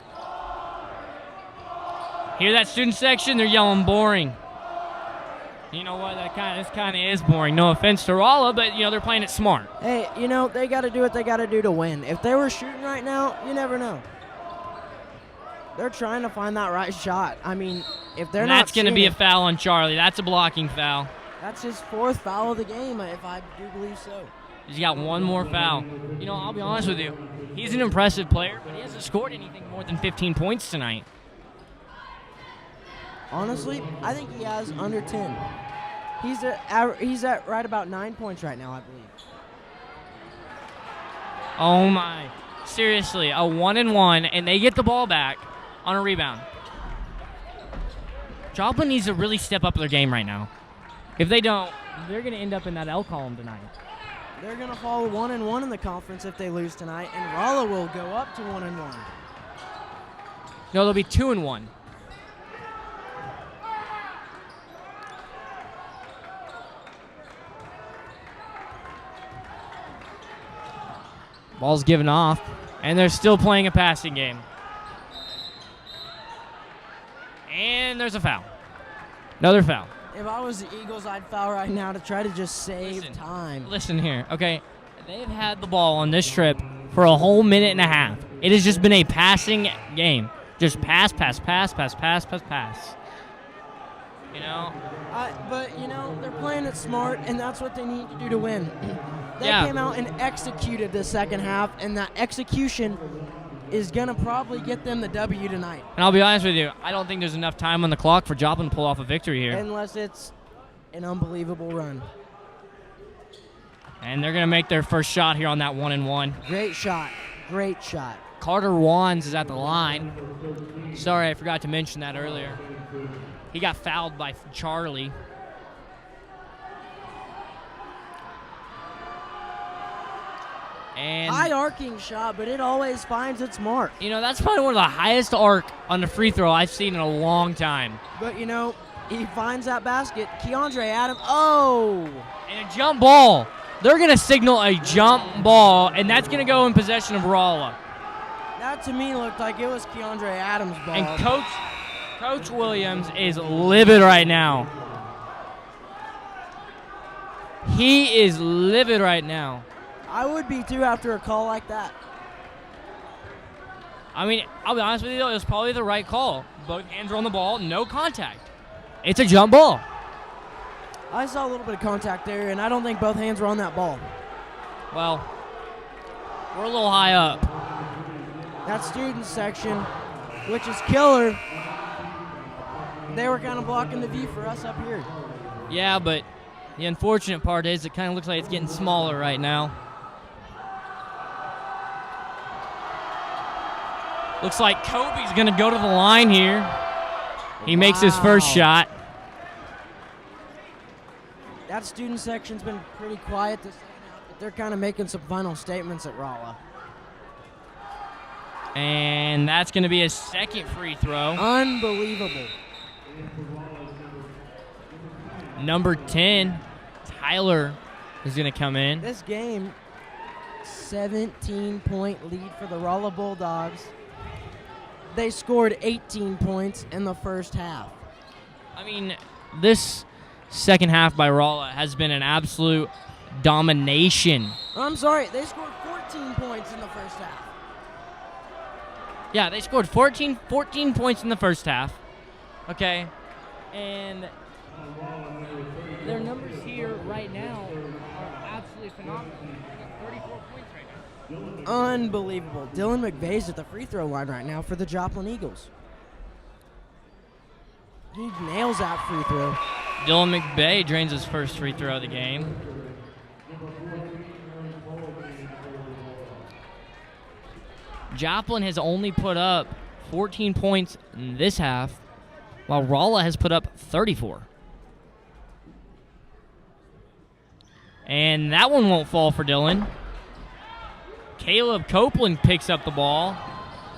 Hear that student section? They're yelling boring. You know what? This kind of is boring. No offense to Rolla, but they're playing it smart. Hey, they got to do what they got to do to win. If they were shooting right now, you never know. They're trying to find that right shot. I mean, if they're not That's going to be seeing a it, foul on Charlie. That's a blocking foul. that's his 4th foul of the game, if I do believe so. He's got one more foul. I'll be honest with you. He's an impressive player, but he hasn't scored anything more than 15 points tonight. Honestly, I think he has under 10. He's at right about 9 points right now, I believe. Oh my. Seriously, a 1-and-1, and they get the ball back on a rebound. Joplin needs to really step up their game right now. If they don't, they're going to end up in that L column tonight. They're going to fall 1-1 in the conference if they lose tonight, and Rolla will go up to 1-1. No, they'll be 2-1. Ball's given off, and they're still playing a passing game. And there's a foul. Another foul. If I was the Eagles, I'd foul right now to try to just save time. Listen here, okay? They've had the ball on this trip for a whole minute and a half. It has just been a passing game. Just pass, pass, pass, pass, pass, pass, pass. You know? But, you know, they're playing it smart, and that's what they need to do to win. They came out and executed the second half, and that execution is going to probably get them the W tonight. And I'll be honest with you, I don't think there's enough time on the clock for Joplin to pull off a victory here. Unless it's an unbelievable run. And they're going to make their first shot here on that 1-and-1. Great shot. Great shot. Carter Wands is at the line. Sorry, I forgot to mention that earlier. He got fouled by Charlie. And high arcing shot, but it always finds its mark. You know, that's probably one of the highest arc on the free throw I've seen in a long time. But, you know, he finds that basket. Keandre Adams, oh! And a jump ball. They're going to signal a jump ball, and that's going to go in possession of Rolla. That, to me, looked like it was Keandre Adams' ball. And Coach Williams is livid right now. He is livid right now. I would be, too, after a call like that. I mean, I'll be honest with you, though, it was probably the right call. Both hands are on the ball, no contact. It's a jump ball. I saw a little bit of contact there, and I don't think both hands were on that ball. Well, we're a little high up. That student section, which is killer, they were kind of blocking the view for us up here. Yeah, but the unfortunate part is it kind of looks like it's getting smaller right now. Looks like Kobe's going to go to the line here. He makes his first shot. That student section's been pretty quiet this night, but they're kind of making some final statements at Rolla. And that's going to be his second free throw. Unbelievable. Number 10, Tyler, is going to come in. This game, 17-point lead for the Rolla Bulldogs. They scored 18 points in the first half. I mean, this second half by Rolla has been an absolute domination. I'm sorry, they scored 14 points in the first half. Yeah, they scored 14 points in the first half. Okay. And their numbers here right now are absolutely phenomenal. They got 34 points right now. Unbelievable. Dylan McVeigh's at the free throw line right now for the Joplin Eagles. He nails that free throw. Dylan McVeigh drains his first free throw of the game. Joplin has only put up 14 points in this half, while Rolla has put up 34. And that one won't fall for Dylan. Caleb Copeland picks up the ball,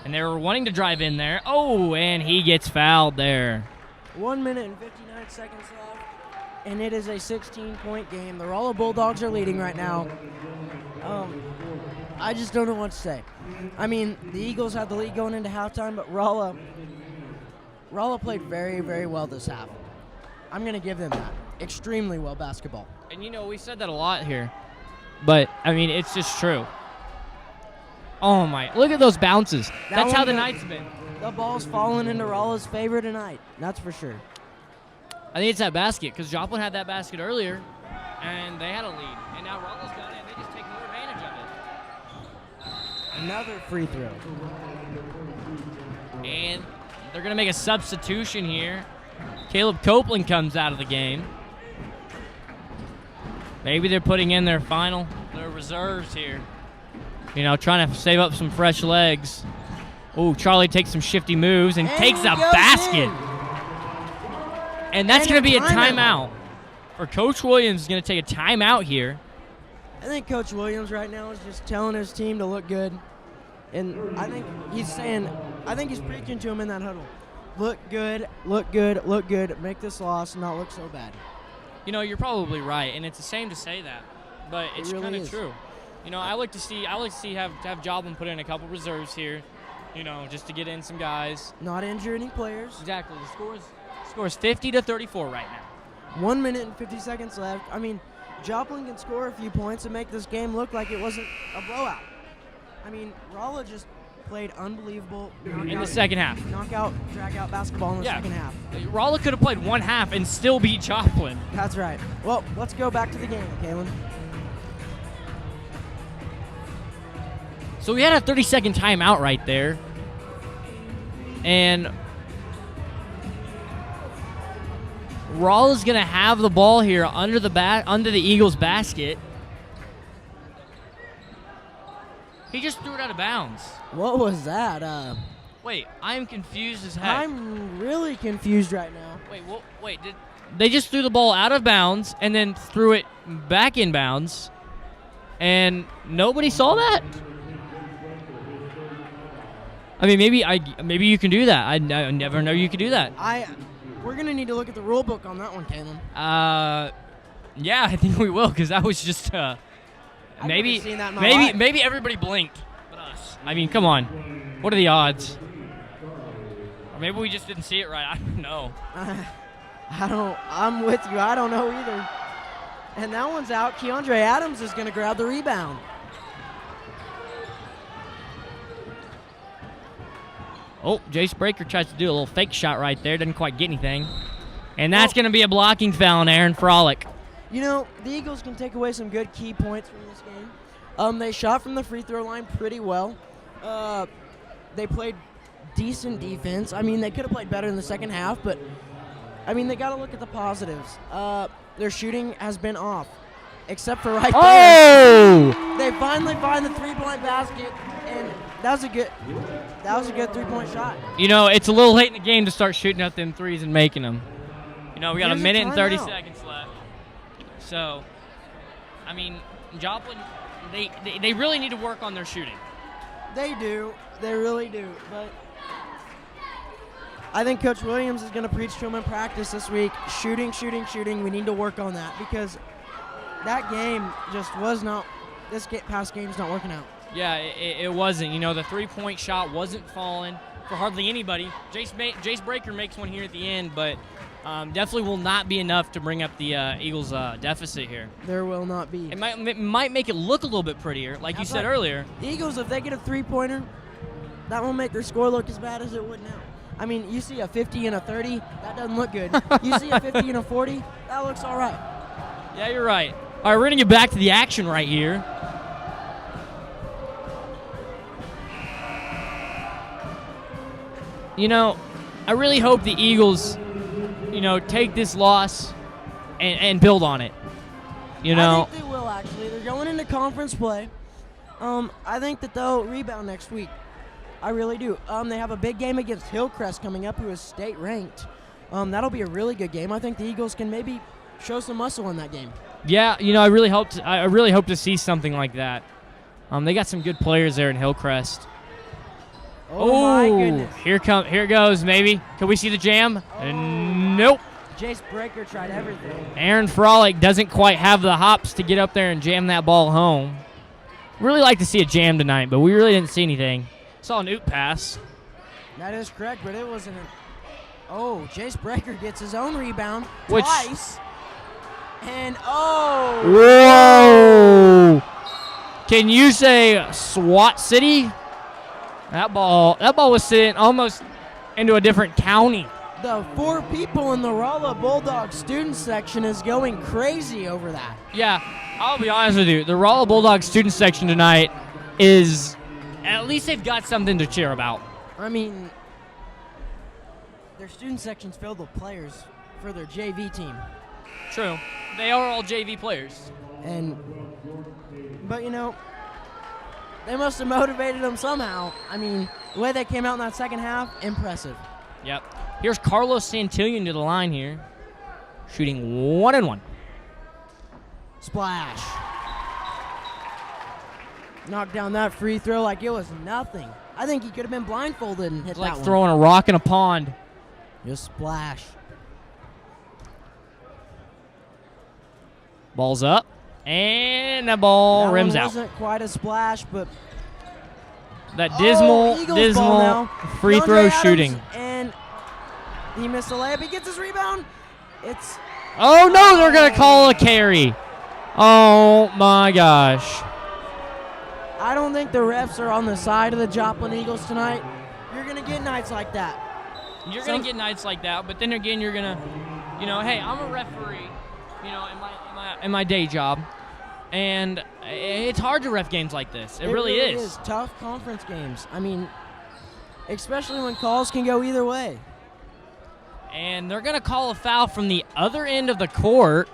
and they were wanting to drive in there. Oh, and he gets fouled there. 1 minute and 59 seconds left, and it is a 16-point game. The Rolla Bulldogs are leading right now. I just don't know what to say. I mean, the Eagles had the lead going into halftime, but Rolla played very, very well this half. I'm going to give them that. Extremely well basketball. And, you know, we said that a lot here, but, I mean, it's just true. Oh, my. Look at those bounces. That's how the night's been. The ball's falling into Rolla's favor tonight. That's for sure. I think it's that basket, because Joplin had that basket earlier, and they had a lead. And now Rolla's got it, and they just take more advantage of it. Another free throw. And they're going to make a substitution here. Caleb Copeland comes out of the game. Maybe they're putting in their reserves here. You know, trying to save up some fresh legs. Oh, Charlie takes some shifty moves and takes a basket. And that's going to be a timeout. For Coach Williams is going to take a timeout here. I think Coach Williams right now is just telling his team to look good. And I think he's preaching to him in that huddle. Look good, look good, look good. Make this loss not look so bad. You know, you're probably right, and it's a shame to say that, but it's really kind of is. true. You know, I like to see have Joplin put in a couple reserves here, you know, just to get in some guys. Not injure any players. Exactly. The score's 50-34 right now. 1 minute and 50 seconds left. I mean, Joplin can score a few points and make this game look like it wasn't a blowout. I mean, Rolla just played unbelievable. In the second half. Knockout, drag-out basketball in the second half. Rolla could have played one half and still beat Joplin. That's right. Well, let's go back to the game, Kalen. So we had a 30-second timeout right there. And Rolla's going to have the ball here under the Eagles' basket. He just threw it out of bounds. What was that? Wait, I'm confused as heck. I'm really confused right now. Wait, they just threw the ball out of bounds and then threw it back in bounds, and nobody saw that? I mean, maybe you can do that. I never know you could do that. We're gonna need to look at the rule book on that one, Kalen. Yeah, I think we will, because that was just maybe never seen that in my life. maybe everybody blinked but us. I mean, come on, what are the odds? Or maybe we just didn't see it right. I don't know. I'm with you. I don't know either. And that one's out. Keandre Adams is gonna grab the rebound. Oh, Jace Breaker tries to do a little fake shot right there. Doesn't quite get anything. And that's going to be a blocking foul on Aaron Frolic. You know, the Eagles can take away some good key points from this game. They shot from the free throw line pretty well. They played decent defense. I mean, they could have played better in the second half, but, I mean, they got to look at the positives. Their shooting has been off, except for right there. They finally find the three-point basket, and that was a good three-point shot. You know, it's a little late in the game to start shooting out them threes and making them. You know, we got Here's a minute and 30 timeout. seconds left. So, I mean, Joplin, they really need to work on their shooting. They do. They really do. But I think Coach Williams is going to preach to them in practice this week. Shooting, shooting, shooting. We need to work on that because that game just was not – this past game's not working out. Yeah, it wasn't. You know, the three-point shot wasn't falling for hardly anybody. Jace Breaker makes one here at the end, but definitely will not be enough to bring up the Eagles' deficit here. There will not be. It might make it look a little bit prettier, like you said earlier. The Eagles, if they get a three-pointer, that won't make their score look as bad as it would now. I mean, you see a 50 and a 30, that doesn't look good. You see a 50 and a 40, that looks all right. Yeah, you're right. All right, we're going to get back to the action right here. You know, I really hope the Eagles, you know, take this loss and build on it. You know, I think they will, actually. They're going into conference play. I think that they'll rebound next week. I really do. They have a big game against Hillcrest coming up, who is state ranked. That'll be a really good game. I think the Eagles can maybe show some muscle in that game. Yeah, you know, I really hope to see something like that. They got some good players there in Hillcrest. Oh my goodness. Here goes, maybe. Can we see the jam? Nope. Jace Breaker tried everything. Aaron Frolic doesn't quite have the hops to get up there and jam that ball home. Really like to see a jam tonight, but we really didn't see anything. Saw an oop pass. That is correct, but it wasn't Jace Breaker gets his own rebound Twice. And Whoa! Can you say SWAT City? That ball was sitting almost into a different county. the 4 people in the Rolla Bulldogs student section is going crazy over that. Yeah, I'll be honest with you. The Rolla Bulldogs student section tonight is, at least they've got something to cheer about. I mean, their student section's filled with players for their JV team. True. They are all JV players. But, they must have motivated them somehow. I mean, the way they came out in that second half, impressive. Yep. Here's Carlos Santillan to the line here, shooting 1-1. Splash. Knocked down that free throw like it was nothing. I think he could have been blindfolded and hit It's that like one. throwing a rock in a pond. Just splash. Ball's up, and the ball That rims one out. wasn't quite a splash, but That Eagles ball dismal now. free DeAndre throw Adams, shooting. And he missed the layup. He gets his rebound. It's Oh, no, they're going to call a carry. Oh, my gosh. I don't think the refs are on the side of the Joplin Eagles tonight. You're going to get nights like that. You're going to get nights like that, but then again, you're going to, hey, I'm a referee, in my day job, and it's hard to ref games like this. It really is. Tough conference games. I mean, especially when calls can go either way. And they're going to call a foul from the other end of the court.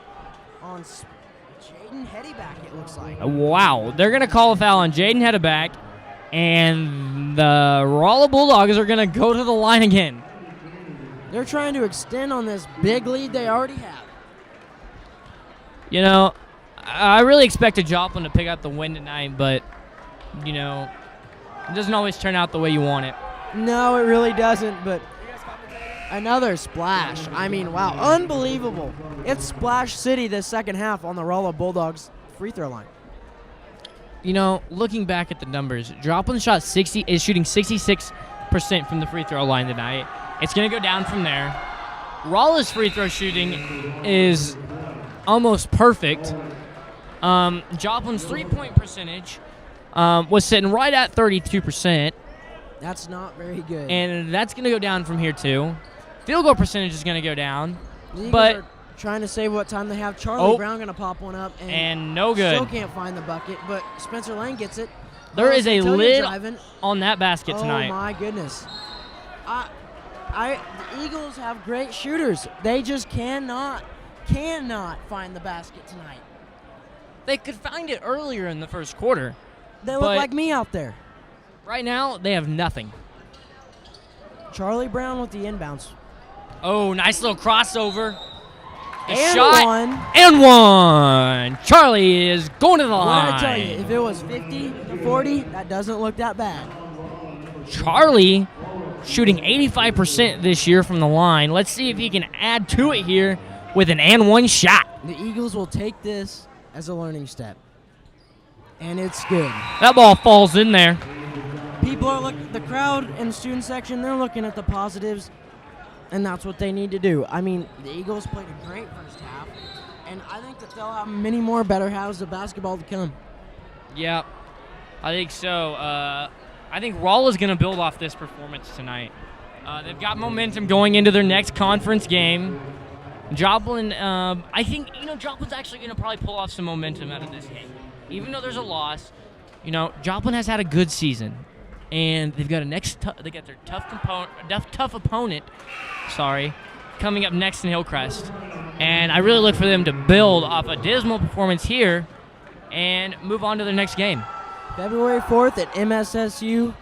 On Jaden Headyback, it looks like. Wow. They're going to call a foul on Jaden Headyback, and the Rolla Bulldogs are going to go to the line again. They're trying to extend on this big lead they already have. I really expected Joplin to pick up the win tonight, but, it doesn't always turn out the way you want it. No, it really doesn't, but another splash. I mean, wow, unbelievable. It's Splash City this second half on the Rolla Bulldogs free throw line. Looking back at the numbers, Joplin is shooting 66% from the free throw line tonight. It's going to go down from there. Rolla's free throw shooting is almost perfect. Joplin's three-point percentage was sitting right at 32%. That's not very good. And that's going to go down from here, too. Field goal percentage is going to go down. The Eagles but are trying to save what time they have. Charlie Oh. Brown going to pop one up. And no good. Still can't find the bucket, but Spencer Lane gets it. There is a Santillan lid driving. on that basket tonight. Oh, my goodness. The Eagles have great shooters. They just cannot find the basket tonight. They could find it earlier in the first quarter. They look But- like me out there. Right now, they have nothing. Charlie Brown with the inbounds. Oh, nice little crossover. A And shot. one. And one. Charlie is going to the What line. did I tell you? If it was 50 to 40, that doesn't look that bad. Charlie shooting 85% this year from the line. Let's see if he can add to it here with an and one shot. The Eagles will take this as a learning step. And it's good. That ball falls in there. People are looking, the crowd in the student section, they're looking at the positives, and that's what they need to do. I mean, the Eagles played a great first half, and I think that they'll have many more better halves of basketball to come. Yeah, I think so. I think Rolla's going to build off this performance tonight. They've got momentum going into their next conference game. Joplin, I think, Joplin's actually going to probably pull off some momentum out of this game. Even though there's a loss, Joplin has had a good season. And they've got their tough opponent, coming up next in Hillcrest. And I really look for them to build off a dismal performance here and move on to their next game. February 4th at MSSU,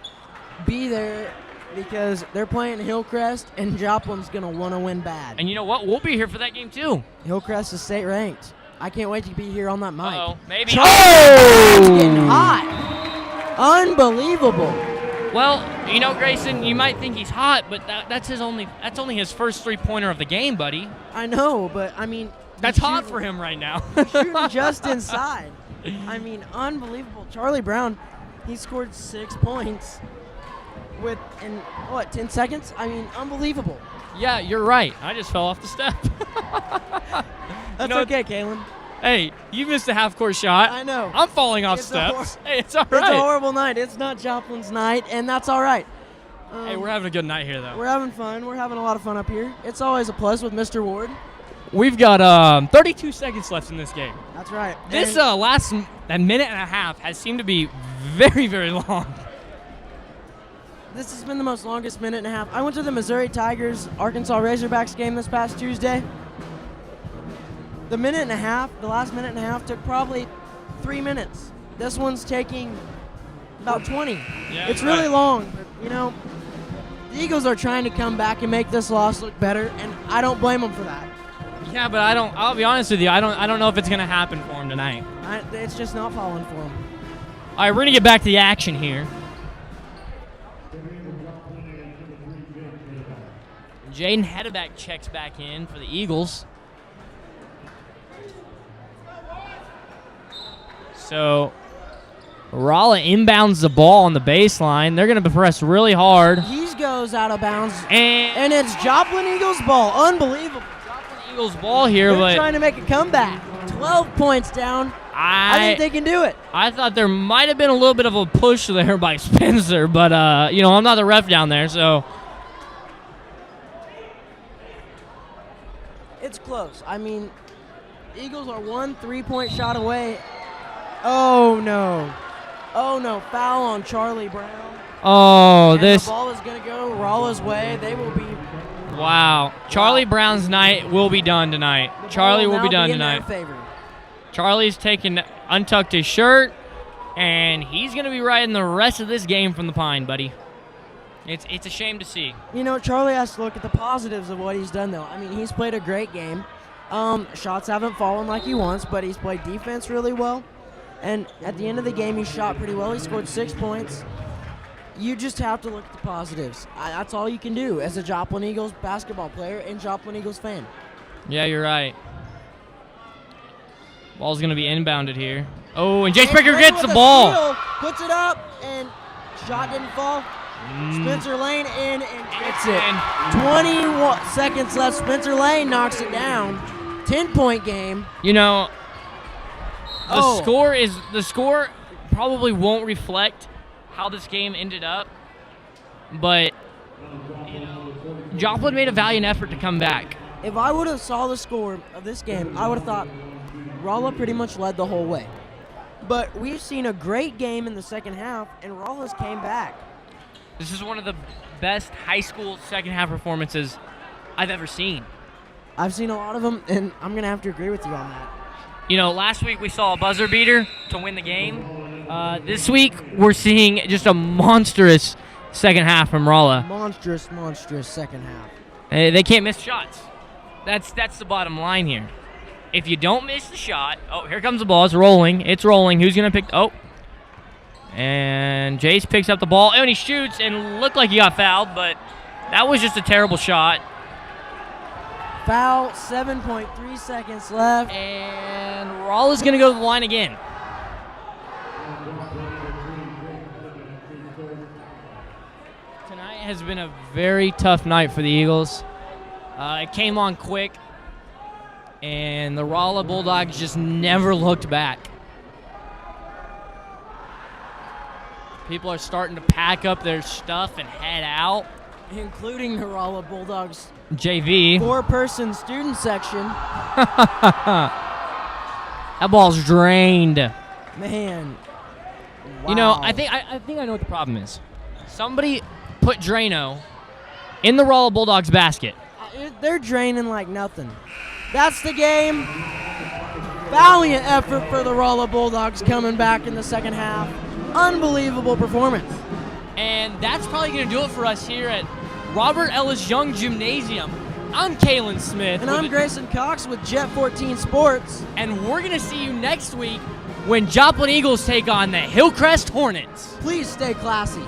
be there because they're playing Hillcrest, and Joplin's going to want to win bad. And you know what? We'll be here for that game too. Hillcrest is state ranked. I can't wait to be here on that mic. Uh-oh, maybe. It's getting hot. Unbelievable. Well, Grayson, you might think he's hot, but that's only his first three-pointer of the game, buddy. I know, but I mean, That's hot for him right now. shooting just inside. I mean, unbelievable. Charlie Brown, he scored 6 points in 10 seconds? I mean, unbelievable. Yeah, you're right. I just fell off the step. That's okay, Kalen. Hey, you missed a half-court shot. I know. I'm falling off It's steps. Hey, it's all It's a right. horrible night. It's not Joplin's night, and that's all right. Hey, we're having a good night here, though. We're having fun. We're having a lot of fun up here. It's always a plus with Mr. Ward. We've got 32 seconds left in this game. That's right. This And last minute and a half has seemed to be very, very long. This has been the most longest minute and a half. I went to the Missouri Tigers Arkansas Razorbacks game this past Tuesday. The last minute and a half took probably 3 minutes. This one's taking about 20. Yeah, it's really long, but the Eagles are trying to come back and make this loss look better, and I don't blame them for that. Yeah, but I'll be honest with you. I don't know if it's gonna happen for him tonight. It's just not falling for them. All right, we're gonna get back to the action here. Jaden Hedebeck checks back in for the Eagles. So Rolla inbounds the ball on the baseline. They're going to press really hard. He goes out of bounds. And it's Joplin Eagles ball. Unbelievable. Joplin Eagles ball here. They're but trying to make a comeback. 12 points down. I think they can do it. I thought there might have been a little bit of a push there by Spencer, but, I'm not the ref down there, so. It's close. I mean, Eagles are 1 3-point shot away. Oh, no. Oh, no. Foul on Charlie Brown. Oh, and this. The ball is going to go Rolla's way. They will be. Wow. Charlie Brown's night will be done tonight. Charlie will be done tonight. Charlie's untucked his shirt, and he's going to be riding the rest of this game from the pine, buddy. It's a shame to see. Charlie has to look at the positives of what he's done, though. I mean, he's played a great game. Shots haven't fallen like he wants, but he's played defense really well. And at the end of the game, he shot pretty well. He scored 6 points. You just have to look at the positives. That's all you can do as a Joplin Eagles basketball player and Joplin Eagles fan. Yeah, you're right. Ball's going to be inbounded here. Oh, and Jace Baker gets the ball. Steal, puts it up, and shot didn't fall. Spencer Lane in and gets it. 21 seconds left. Spencer Lane knocks it down. 10-point game. The score probably won't reflect how this game ended up, but Joplin made a valiant effort to come back. If I would have saw the score of this game, I would have thought Rolla pretty much led the whole way. But we've seen a great game in the second half, and Rolla's came back. This is one of the best high school second half performances I've ever seen. I've seen a lot of them, and I'm going to have to agree with you on that. Last week we saw a buzzer beater to win the game. This week we're seeing just a monstrous second half from Rolla. Monstrous second half. They can't miss shots. That's the bottom line here. If you don't miss the shot, here comes the ball. It's rolling. Who's going to pick? And Jace picks up the ball, and he shoots and looked like he got fouled, but that was just a terrible shot. Foul, 7.3 seconds left. And Rolla's going to go to the line again. Tonight has been a very tough night for the Eagles. It came on quick, and the Rolla Bulldogs just never looked back. People are starting to pack up their stuff and head out. Including the Rolla Bulldogs JV. 4-person student section. That ball's drained. Man. Wow. I think I know what the problem is. Somebody put Drano in the Rolla Bulldogs basket. They're draining like nothing. That's the game. Valiant effort for the Rolla Bulldogs coming back in the second half. Unbelievable performance. And that's probably going to do it for us here at Robert Ellis Young Gymnasium. I'm Kalen Smith. And I'm Grayson Cox with Jet 14 Sports. And we're going to see you next week when Joplin Eagles take on the Hillcrest Hornets. Please stay classy.